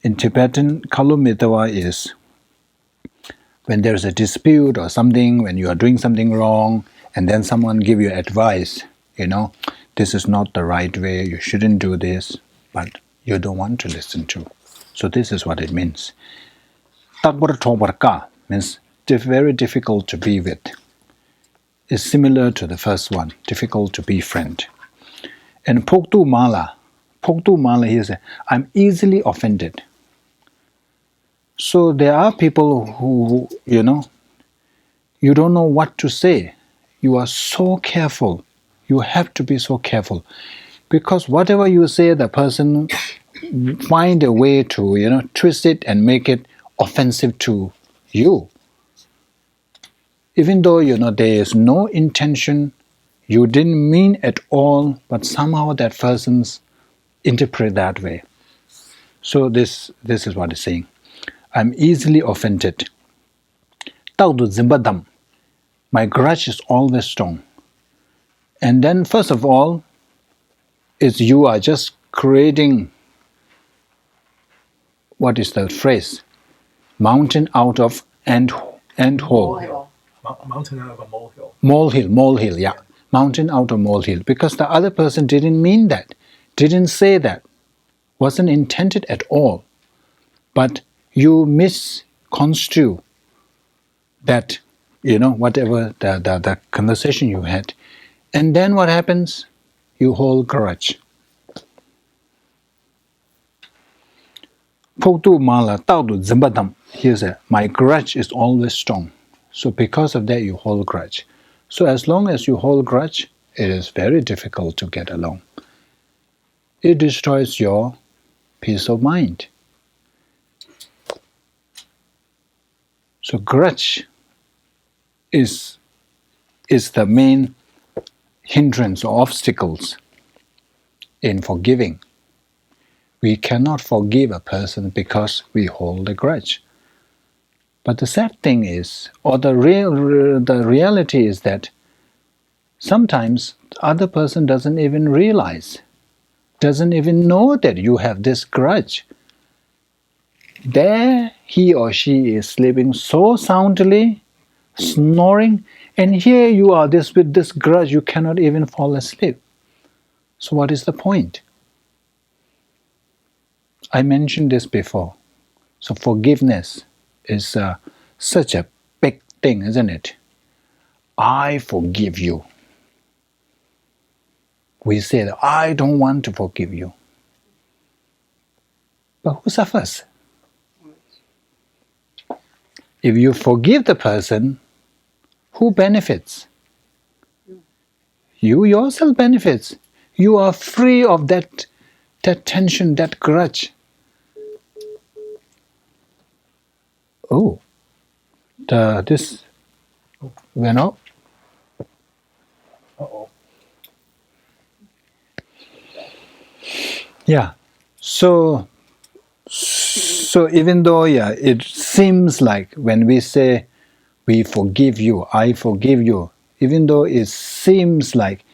Speaker 1: in Tibetan, Kalo Metawa is when there's a dispute or something, when you are doing something wrong, and then someone give you advice, this is not the right way, you shouldn't do this, but you don't want to listen to. So this is what it means. Takbar chobar ka means very difficult to be with. It's similar to the first one, difficult to be friend. And Poktu Mala here says, I'm easily offended. So there are people who, you don't know what to say. You are so careful. You have to be so careful. Because whatever you say, the person find a way to, twist it and make it offensive to you. Even though, there is no intention, you didn't mean at all, but somehow that person's interpret that way. So this is what it's saying. I'm easily offended. Taudu zimbadam. My grudge is always strong. And then first of all, is you are just creating, what is the phrase? Mountain out of ant hole.
Speaker 2: Mountain out of a molehill.
Speaker 1: Molehill, yeah. Mountain out of molehill. Because the other person didn't mean that, didn't say that, wasn't intended at all. But you misconstrue that, whatever the conversation you had. And then what happens? You hold grudge. Poktu mala taudu zimbadam. Here's my grudge is always strong. So because of that you hold grudge. So as long as you hold grudge, it is very difficult to get along. It destroys your peace of mind. So grudge is the main hindrance or obstacles in forgiving. We cannot forgive a person because we hold a grudge. But the sad thing is, or the reality is that sometimes the other person doesn't even realize, doesn't even know that you have this grudge. There he or she is sleeping so soundly, snoring, and here you are with this grudge, you cannot even fall asleep. So what is the point? I mentioned this before. So forgiveness is such a big thing, isn't it? I forgive you. We say that I don't want to forgive you. But who suffers? If you forgive the person, who benefits? You yourself benefits. You are free of that tension, that grudge. Oh, this went up.
Speaker 2: Uh-oh.
Speaker 1: Yeah. So even though it seems like when we say we forgive you, I forgive you, even though it seems like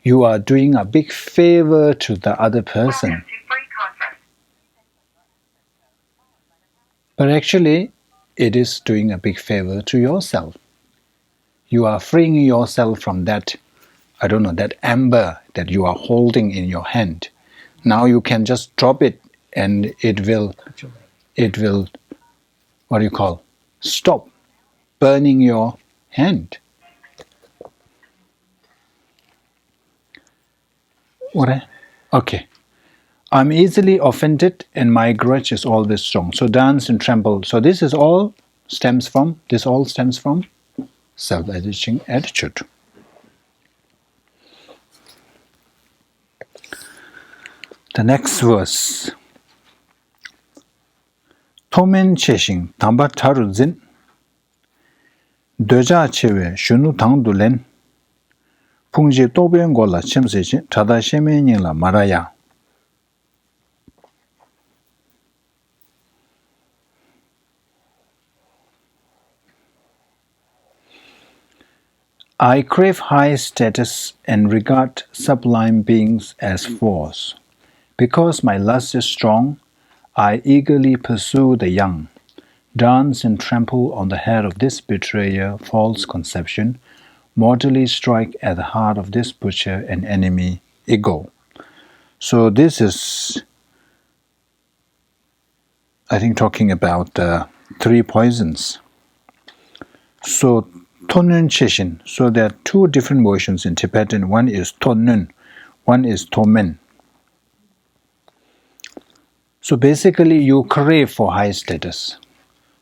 Speaker 1: you are doing a big favor to the other person, but actually it is doing a big favor to yourself. You are freeing yourself from that, I don't know, that amber that you are holding in your hand. Now you can just drop it and it will, what do you call, stop burning your hand. Okay. I'm easily offended and my grudge is always strong. So dance and tremble. So this all stems from self-editing attitude. The next verse. 토멘 체싱 담바 타루진 되자 체외 슈누 당둘렌 풍지 또변골라 침세진 타다 셰메닝라 마라야. I crave high status and regard sublime beings as false. Because my lust is strong, I eagerly pursue the young, dance and trample on the head of this betrayer, false conception, mortally strike at the heart of this butcher and enemy, ego. So this is, I think, talking about three poisons. So Tonun Cheshin. So there are two different versions in Tibetan. One is Tonun, one is Tomen. So basically you crave for high status.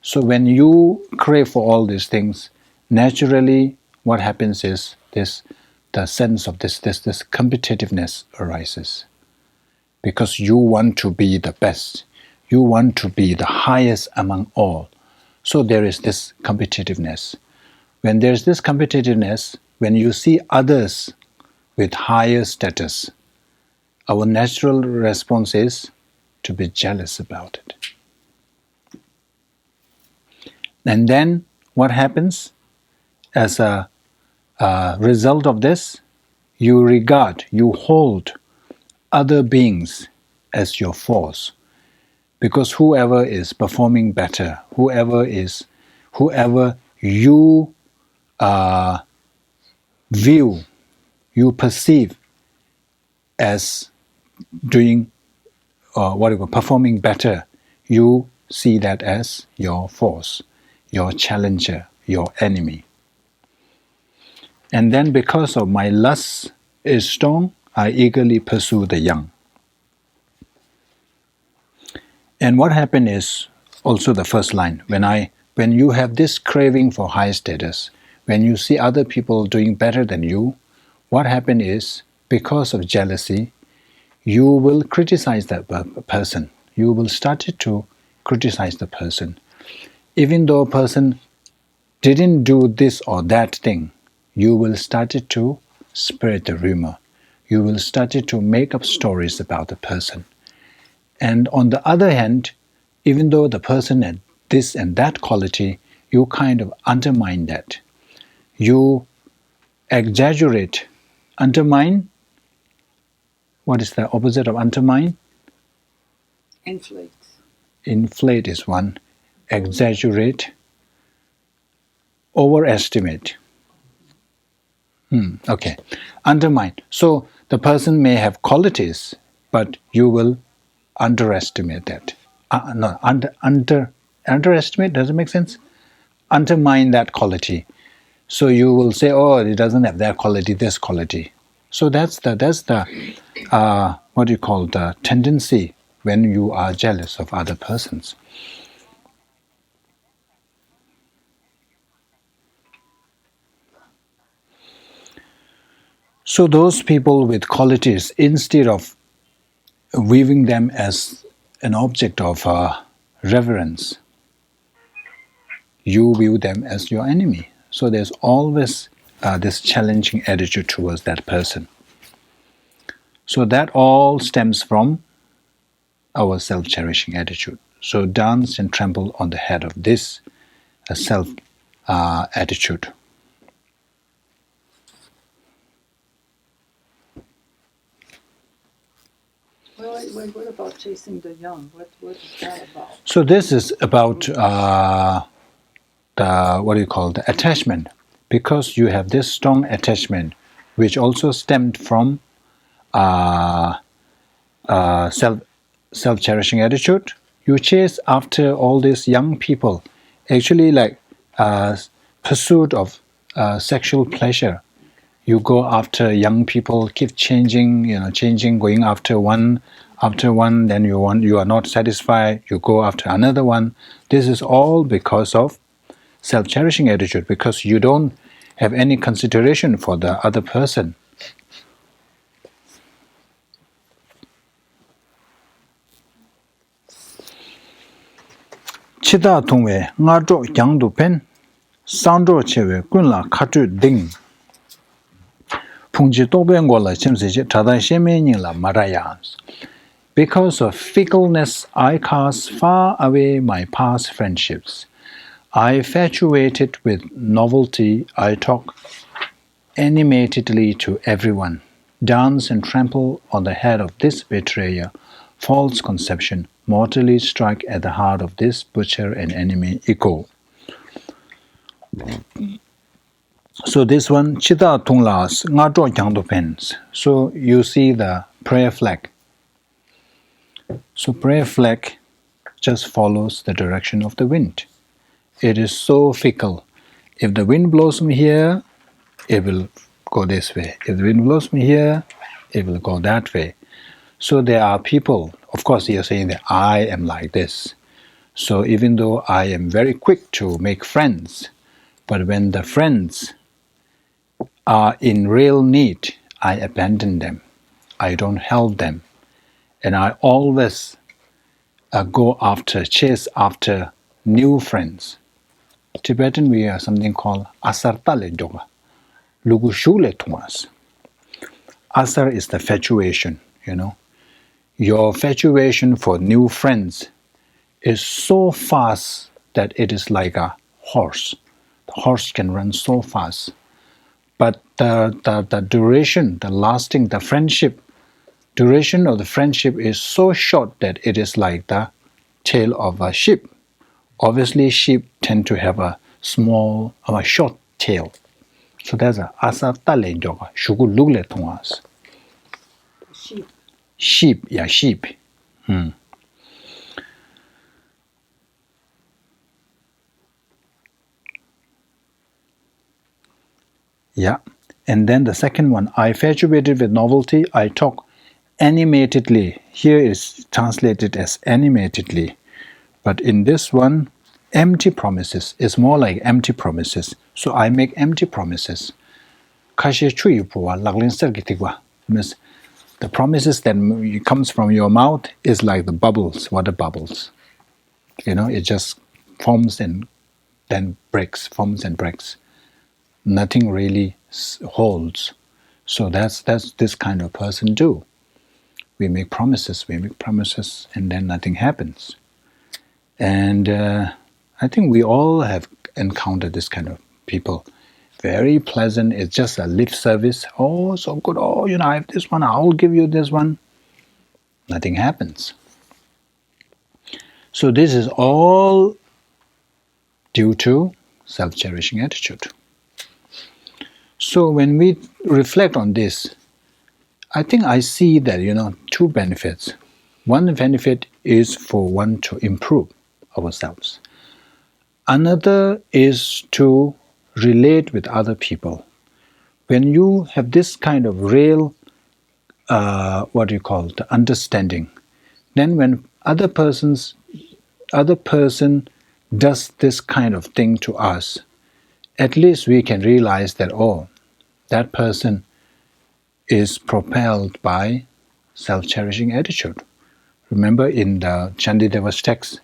Speaker 1: So when you crave for all these things, naturally what happens is the sense of this competitiveness arises. Because you want to be the best. You want to be the highest among all. So there is this competitiveness. When there's this competitiveness, when you see others with higher status, our natural response is to be jealous about it. And then what happens? As a result of this, you hold other beings as your force. Because whoever is performing better, whoever you view, you perceive as doing performing better, you see that as your force, your challenger, your enemy. And then because of my lust is strong, I eagerly pursue the young. And what happened is also the first line. When you have this craving for high status, when you see other people doing better than you, what happens is, because of jealousy, you will criticize that person. You will start to criticize the person. Even though a person didn't do this or that thing, you will start to spread the rumor. You will start to make up stories about the person. And on the other hand, even though the person had this and that quality, you kind of undermine that. You exaggerate. Undermine, what is the opposite of undermine?
Speaker 3: Inflate.
Speaker 1: Inflate is one. Exaggerate. Overestimate. Okay. Undermine. So the person may have qualities, but you will underestimate that. Underestimate, does it make sense? Undermine that quality. So you will say, oh, it doesn't have that quality, this quality. So that's the what do you call, the tendency when you are jealous of other persons. So those people with qualities, instead of viewing them as an object of reverence, you view them as your enemy. So there's always this challenging attitude towards that person. So that all stems from our self-cherishing attitude. So dance and trample on the head of this self attitude.
Speaker 3: Well, what about chasing the young? What is that about?
Speaker 1: So this is about the attachment, because you have this strong attachment, which also stemmed from self-cherishing attitude. You chase after all these young people, actually like pursuit of sexual pleasure. You go after young people, keep changing, going after one, then you are not satisfied, you go after another one. This is all because of self-cherishing attitude, because you don't have any consideration for the other person. Chida tungwe nga zho yang du pen, sang zho chewe kun la ka zhu ding. Pungji tobe ngo la chimsi che tada sheme nying la marayans. Because of fickleness, I cast far away my past friendships. I infatuated with novelty, I talk animatedly to everyone. Dance and trample on the head of this betrayer, false conception, mortally strike at the heart of this butcher and enemy ego. So this one, Chida Tunglas, Ngajo Yangdo Pens. So you see the prayer flag. So prayer flag just follows the direction of the wind. It is so fickle. If the wind blows from here, it will go this way. If the wind blows from here, it will go that way. So there are people, of course you're saying that I am like this. So even though I am very quick to make friends, but when the friends are in real need, I abandon them. I don't help them. And I always chase after new friends. Tibetan we have something called asartale doga, lugushule tumas. Asar is the fatuation, Your fatuation for new friends is so fast that it is like a horse. The horse can run so fast. But the duration, the duration of the friendship is so short that it is like the tail of a sheep. Obviously, sheep tend to have a short tail. So that's a asar tale joga, shugu lugle tungas. Sheep. Yeah. And then the second one, I infatuated with novelty, I talk animatedly. Here is translated as animatedly. But in this one, empty promises is more like empty promises. So I make empty promises. kashe chui puwa laglin sergi tigwa. Means the promises that comes from your mouth is like the bubbles, water bubbles. It just forms and then breaks, forms and breaks. Nothing really holds. So that's this kind of person do. We make promises, and then nothing happens. And I think we all have encountered this kind of people. Very pleasant. It's just a lip service. Oh, so good. Oh, I have this one. I'll give you this one. Nothing happens. So this is all due to self-cherishing attitude. So when we reflect on this, I think I see that, two benefits. One benefit is for one to improve ourselves. Another is to relate with other people. When you have this kind of real, the understanding, then when other person does this kind of thing to us, at least we can realize that, that person is propelled by self-cherishing attitude. Remember in the Chandideva's text,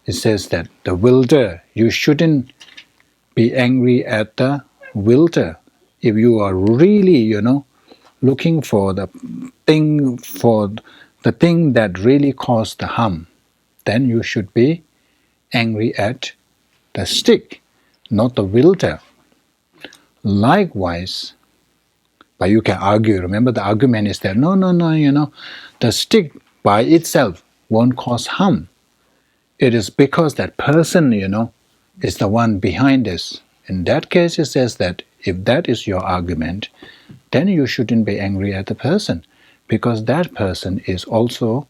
Speaker 1: it says that the wielder, you shouldn't be angry at the wielder. If you are really, looking for the thing that really caused the harm, then you should be angry at the stick, not the wielder. Likewise, but you can argue. Remember, the argument is that no, the stick by itself won't cause harm. It is because that person, is the one behind this. In that case, it says that if that is your argument, then you shouldn't be angry at the person, because that person is also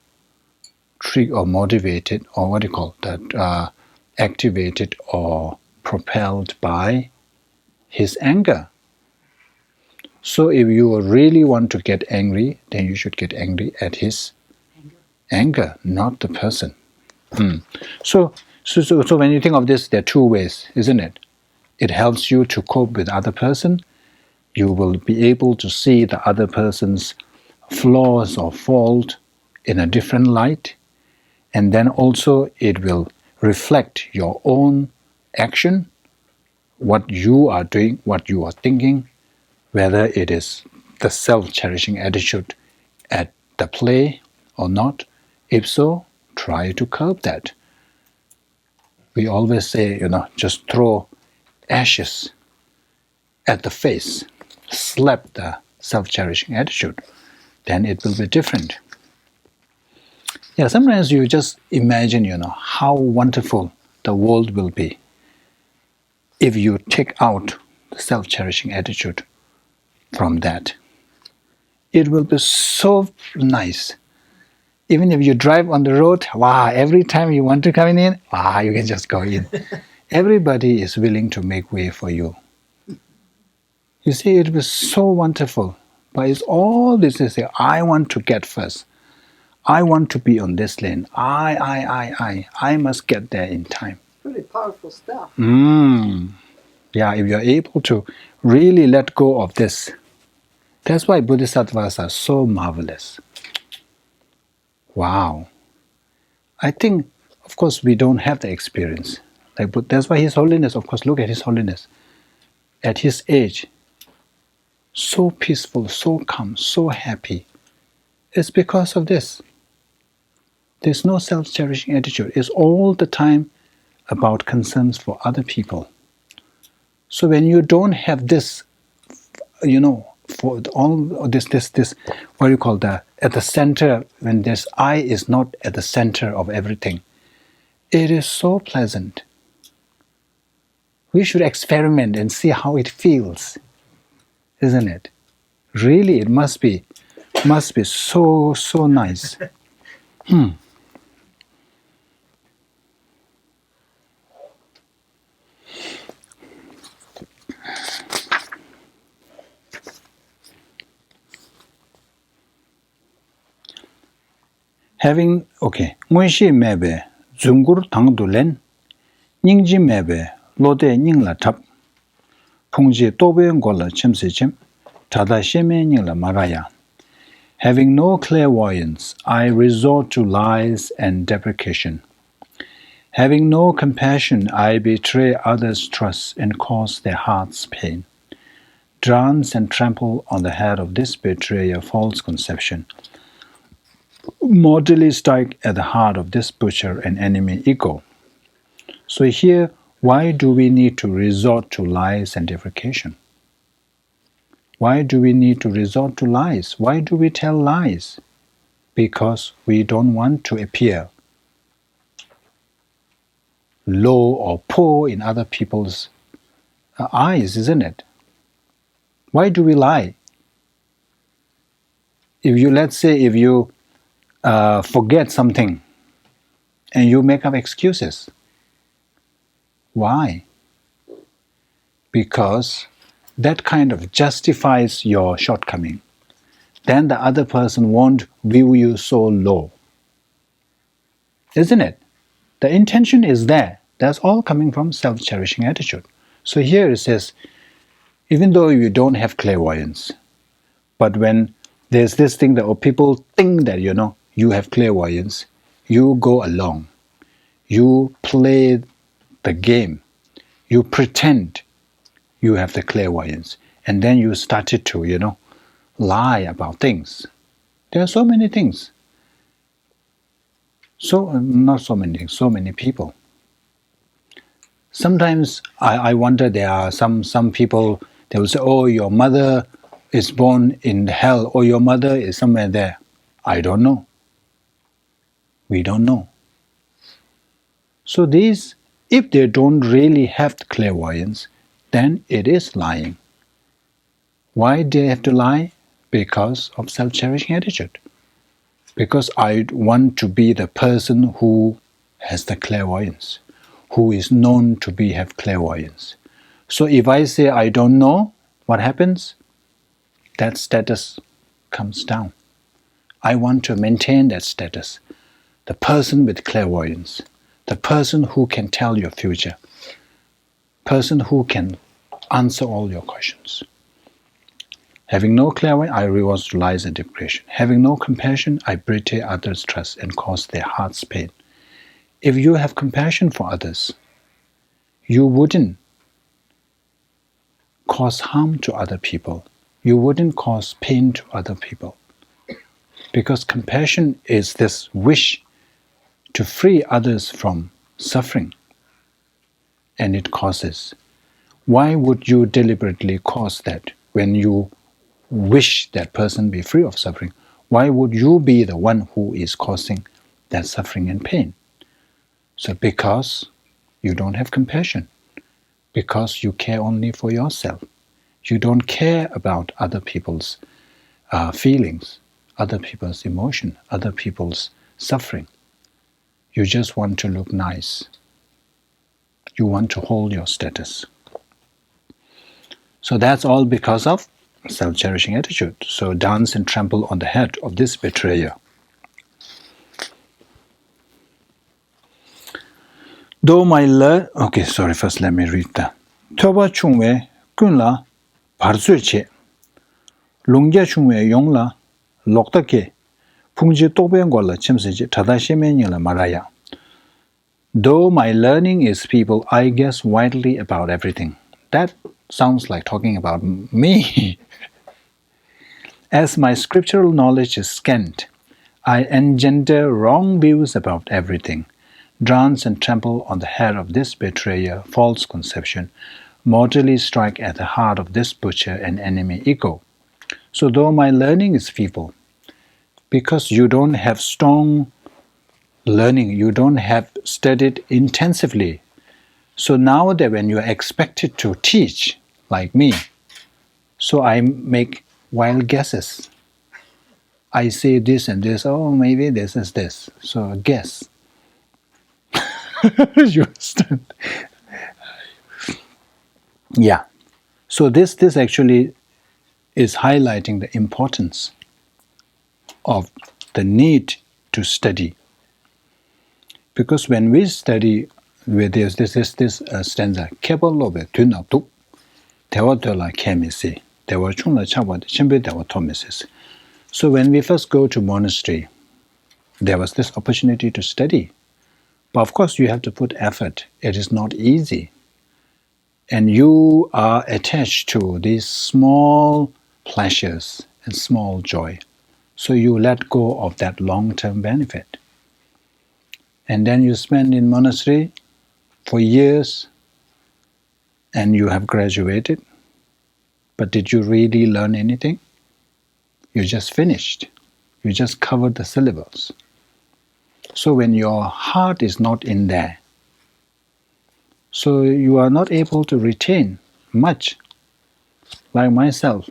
Speaker 1: triggered or motivated, or activated or propelled by his anger. So if you really want to get angry, then you should get angry at his anger, not the person. So when you think of this, there are two ways, isn't it? It helps you to cope with other person. You will be able to see the other person's flaws or fault in a different light. And then also it will reflect your own action, what you are doing, what you are thinking, whether it is the self-cherishing attitude at the play or not. If so, try to curb that. We always say, just throw ashes at the face, slap the self-cherishing attitude, then it will be different. Yeah, sometimes you just imagine, how wonderful the world will be if you take out the self-cherishing attitude from that. It will be so nice. Even if you drive on the road, every time you want to come in, you can just go in. Everybody is willing to make way for you. You see, it was so wonderful. But it's all this to say, I want to get first. I want to be on this lane. I must get there in time.
Speaker 3: Pretty powerful stuff.
Speaker 1: Yeah, if you're able to really let go of this, that's why Bodhisattvas are so marvelous. Wow. I think, of course, we don't have the experience. But that's why His Holiness, of course, look at His Holiness. At his age, so peaceful, so calm, so happy. It's because of this. There's no self-cherishing attitude. It's all the time about concerns for other people. So when you don't have this, for all this, what do you call that? At the center, when this I is not at the center of everything, it is so pleasant. We should experiment and see how it feels, isn't it? Really, it must be so nice. Having Mwenshi mebe zungur tangdulen, Ningji mebe lode ningla tap, Pungji tobe ngola chimsechim, Tada sheme nyingla maraya. Having no clairvoyance, I resort to lies and deprecation. Having no compassion, I betray others' trust and cause their hearts pain. Dance and trample on the head of this betrayer false conception. Mortally strike at the heart of this butcher and enemy ego. So here, why do we need to resort to lies and deprecation? Why do we need to resort to lies? Why do we tell lies? Because we don't want to appear low or poor in other people's eyes, isn't it? Why do we lie? Let's say if you forget something and you make up excuses. Why? Because that kind of justifies your shortcoming. Then the other person won't view you so low. Isn't it? The intention is there. That's all coming from self-cherishing attitude. So here it says, even though you don't have clairvoyance, but when there's this thing that people think that you have clairvoyance, you go along. You play the game. You pretend you have the clairvoyance. And then you started to, lie about things. There are so many things. Not so many things, so many people. Sometimes I wonder there are some people, they will say, oh, your mother is born in hell, or your mother is somewhere there. I don't know. We don't know. So these, if they don't really have clairvoyance, then it is lying. Why do they have to lie? Because of self-cherishing attitude. Because I want to be the person who has the clairvoyance, who is known to have clairvoyance. So if I say I don't know, what happens? That status comes down. I want to maintain that status. The person with clairvoyance, the person who can tell your future, person who can answer all your questions. Having no clairvoyance, I resort to lies and deprecation. Having no compassion, I betray others' trust and cause their hearts pain. If you have compassion for others, you wouldn't cause harm to other people. You wouldn't cause pain to other people. Because compassion is this wish to free others from suffering. And it causes. Why would you deliberately cause that when you wish that person be free of suffering? Why would you be the one who is causing that suffering and pain? So because you don't have compassion, because you care only for yourself. You don't care about other people's feelings, other people's emotion, other people's suffering. You just want to look nice. You want to hold your status. So that's all because of self-cherishing attitude. So dance and trample on the head of this betrayer. Though my first let me read that. Toba chungwe kunla parzu che. Lungja chungwe yongla lokta ke. Pungji tokben gola chimseje tada sheme nyingla maraya. Though my learning is feeble, I guess widely about everything. That sounds like talking about me. As my scriptural knowledge is scant, I engender wrong views about everything. Dance and trample on the head of this betrayer, false conception, mortally strike at the heart of this butcher and enemy ego. So though my learning is feeble, because you don't have strong learning, you don't have studied intensively. So now that when you are expected to teach, like me, so I make wild guesses. I say this and this, oh, maybe this is this. So guess. You understand? Yeah. So this actually is highlighting the importance of the need to study. Because when we study, there's this stanza, Kebolobe tunabduk, Teodola kemisi, So when we first go to monastery, there was this opportunity to study. But of course, you have to put effort. It is not easy. And you are attached to these small pleasures and small joy. So you let go of that long-term benefit. And then you spend in monastery for years and you have graduated. But did you really learn anything? You just finished. You just covered the syllabus. So when your heart is not in there, so you are not able to retain much. Like myself,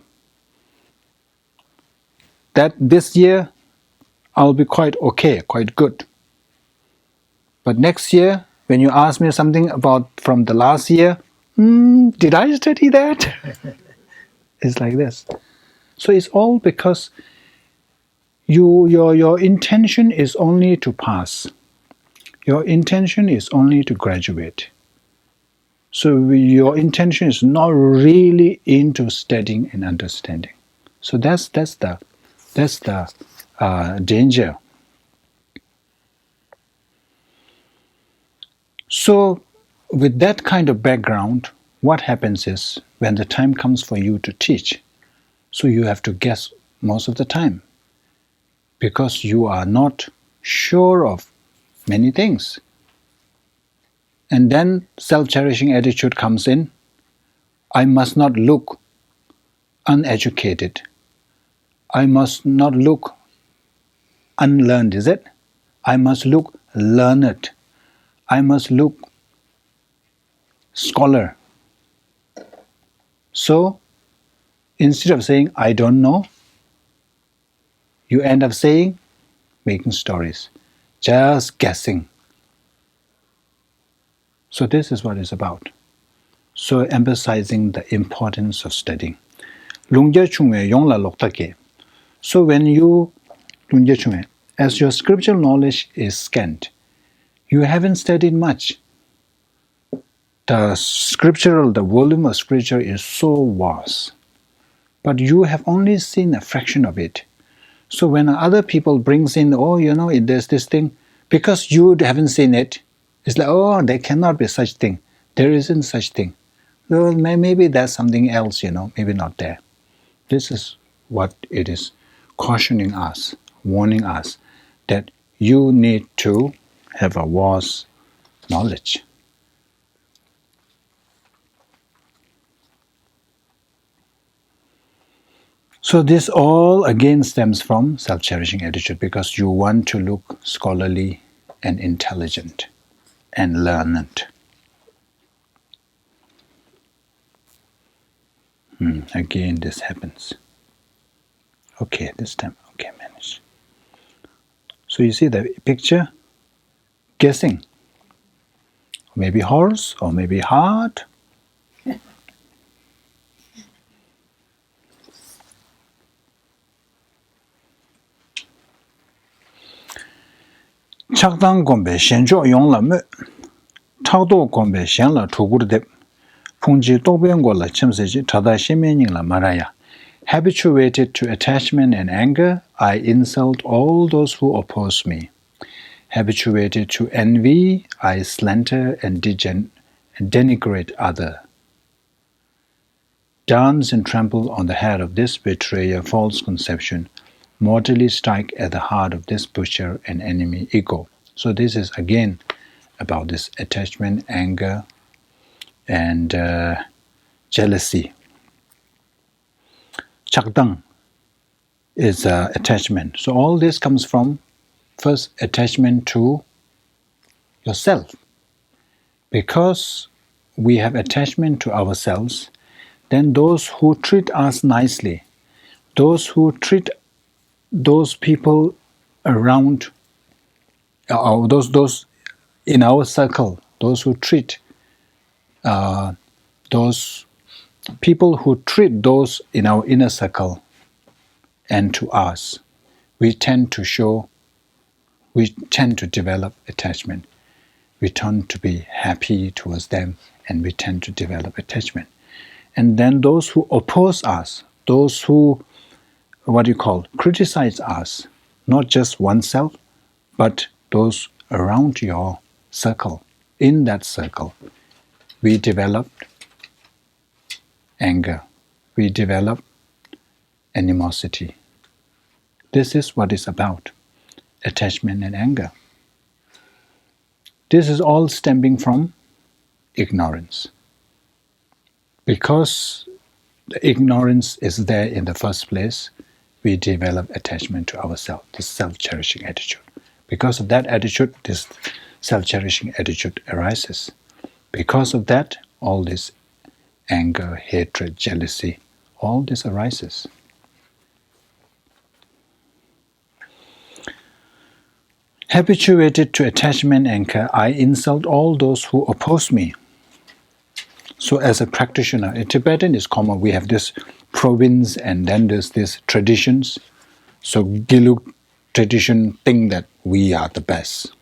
Speaker 1: that this year I'll be quite okay, quite good. But next year, when you ask me something about from the last year, did I study that? It's like this. So it's all because your intention is only to pass. Your intention is only to graduate. So your intention is not really into studying and understanding. So that's the danger. So with that kind of background, what happens is when the time comes for you to teach, so you have to guess most of the time because you are not sure of many things. And then self-cherishing attitude comes in. I must not look uneducated. I must not look unlearned, is it? I must look learned. I must look scholar. So instead of saying, I don't know, you end up saying, making stories, just guessing. So this is what it's about. So emphasizing the importance of studying. So when you, as your scriptural knowledge is scant, you haven't studied much. The volume of scripture is so vast, but you have only seen a fraction of it. So when other people brings in, there's this thing, because you haven't seen it, it's like, there cannot be such thing. There isn't such thing. Well, maybe there's something else, maybe not there. This is what it is cautioning us, warning us, that you need to have a vast knowledge. So this all again stems from self-cherishing attitude because you want to look scholarly and intelligent and learned. Again, this happens. Okay, this time, okay, managed. So you see the picture? Guessing. Maybe horse or maybe heart. 착당 공배 현조 용라메 타도 공배 현라 투구르데 풍지 도변고라 침세지 타다 시면닝라 말아야 habituated to attachment and anger I insult all those who oppose me habituated to envy I slander and denigrate other dance and trample on the head of this betrayer false conception mortally strike at the heart of this butcher and enemy ego. So this is again about this attachment, anger, and jealousy. Chakdang is attachment. So all this comes from first attachment to yourself. Because we have attachment to ourselves, then those who treat us nicely, those who treat those people around, those in our circle, those who treat those people who treat those in our inner circle and to us, we tend to develop attachment. We tend to be happy towards them and we tend to develop attachment. And then those who oppose us, those who, criticize us, not just oneself, but those around your circle. In that circle, we develop anger, we develop animosity. This is what it's about, attachment and anger. This is all stemming from ignorance. Because the ignorance is there in the first place, we develop attachment to ourselves, this self-cherishing attitude. Because of that attitude, this self-cherishing attitude arises. Because of that, all this anger, hatred, jealousy, all this arises. Habituated to attachment and anger, I insult all those who oppose me. So as a practitioner, in Tibetan it's common, we have this province and then there's these traditions. So Giluk tradition think that we are the best.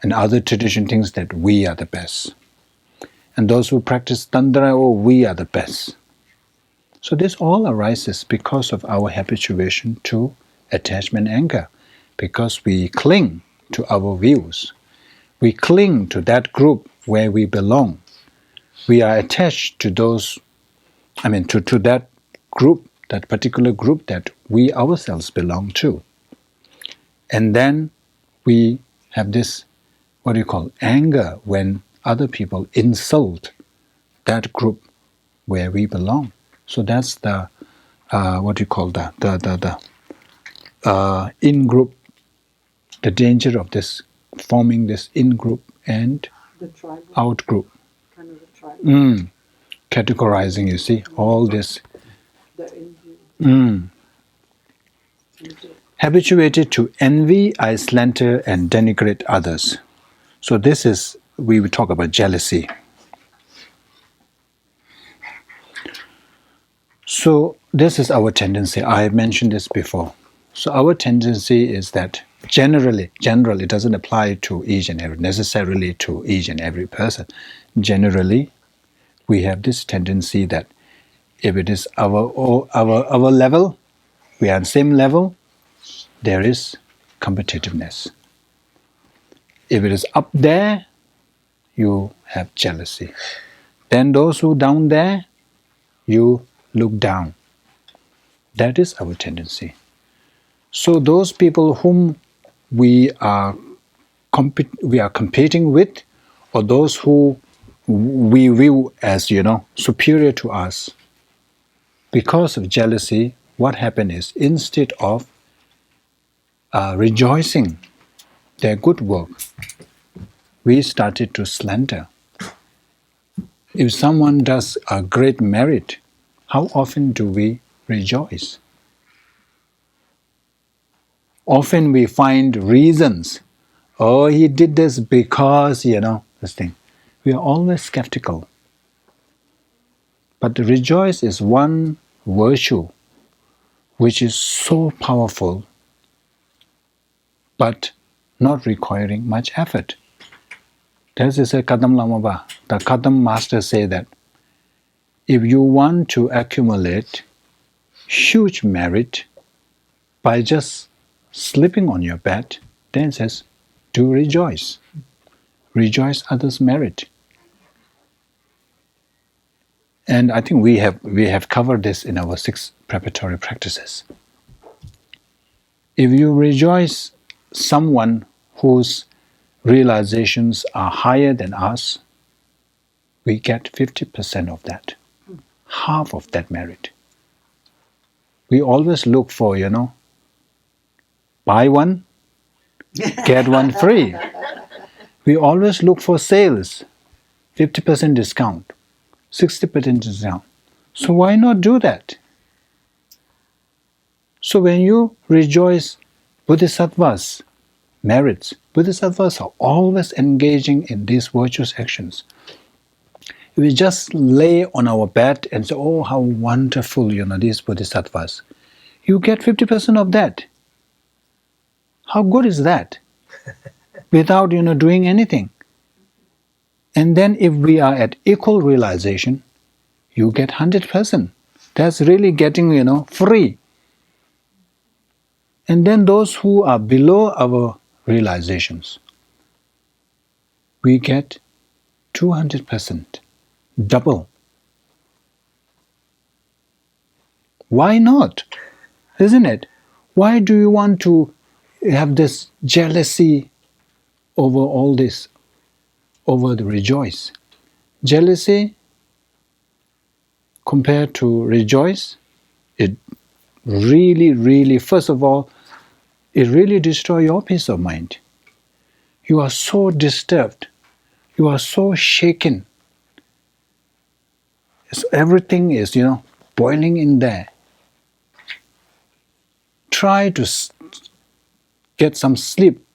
Speaker 1: And other tradition thinks that we are the best. And those who practice Tantra, we are the best. So this all arises because of our habituation to attachment and anger. Because we cling to our views. We cling to that group where we belong. We are attached to those, to that group, that particular group that we ourselves belong to. And then we have this, anger when other people insult that group where we belong. So that's the, in-group, the danger of this, forming this in-group and
Speaker 3: The tribal,
Speaker 1: out-group.
Speaker 3: kind of the tribal,
Speaker 1: Categorizing, you see, all this.
Speaker 3: the Indian.
Speaker 1: Habituated to envy, I slander and denigrate others. So this is, we will talk about jealousy. So this is our tendency. I have mentioned this before. So our tendency is that generally, it doesn't apply to each and every, necessarily to each and every person. Generally, we have this tendency that if it is our level, we are on the same level, there is competitiveness. If it is up there, you have jealousy. Then those who down there, you look down. That is our tendency. So those people whom we are competing with, or those who we view as, superior to us, because of jealousy, what happened is, instead of rejoicing their good work, we started to slander. If someone does a great merit, how often do we rejoice? Often we find reasons. Oh, he did this because, this thing. We are always skeptical. But rejoice is one virtue which is so powerful, but not requiring much effort. This is a Kadam Lamaba. The Kadam master say that if you want to accumulate huge merit by just sleeping on your bed, then it says, do rejoice. Rejoice others' merit. And I think we have covered this in our 6 preparatory practices. If you rejoice someone whose realizations are higher than us, we get 50% of that, half of that merit. We always look for, buy one, get one free. We always look for sales, 50% discount, 60% discount. So why not do that? So when you rejoice Bodhisattvas' merits, Bodhisattvas are always engaging in these virtuous actions. If we just lay on our bed and say, oh, how wonderful, these Bodhisattvas, you get 50% of that. How good is that? Without, doing anything. And then if we are at equal realization, you get 100%. That's really getting, free. And then those who are below our realizations, we get 200%, double. Why not? Isn't it? Why do you want to have this jealousy over all this, over the rejoice? Jealousy compared to rejoice, it really, first of all, it really destroys your peace of mind. You are so disturbed. You are so shaken. Everything is, boiling in there. Try to get some sleep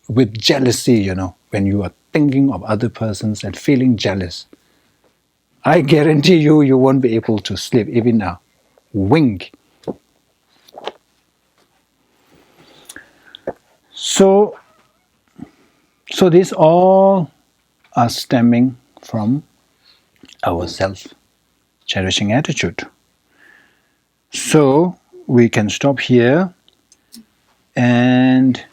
Speaker 1: with jealousy, when you are thinking of other persons and feeling jealous. I guarantee you, you won't be able to sleep even a wink. So these all are stemming from our self-cherishing attitude. So we can stop here and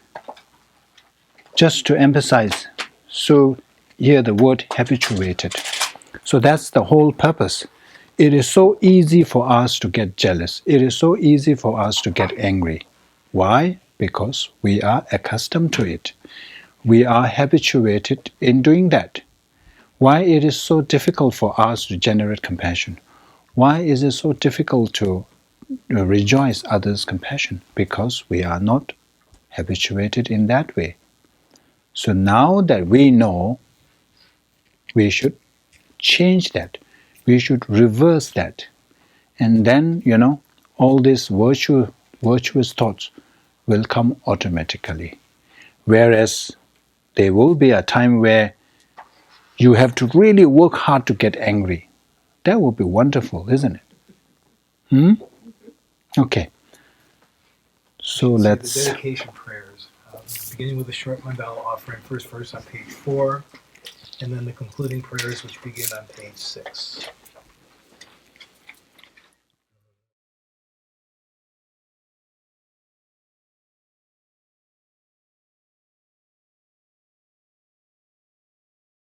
Speaker 1: just to emphasize, so here the word habituated. So that's the whole purpose. It is so easy for us to get jealous. It is so easy for us to get angry. Why? Because we are accustomed to it. We are habituated in doing that. Why it is so difficult for us to generate compassion? Why is it so difficult to rejoice others' compassion? Because we are not habituated in that way. So now that we know, we should change that. We should reverse that. And then, all these virtuous thoughts will come automatically. Whereas there will be a time where you have to really work hard to get angry. That would be wonderful, isn't it? Okay. So let's...
Speaker 2: The dedication prayers, beginning with a short mandala offering, first verse on page 4, and then the concluding prayers which begin on page 6.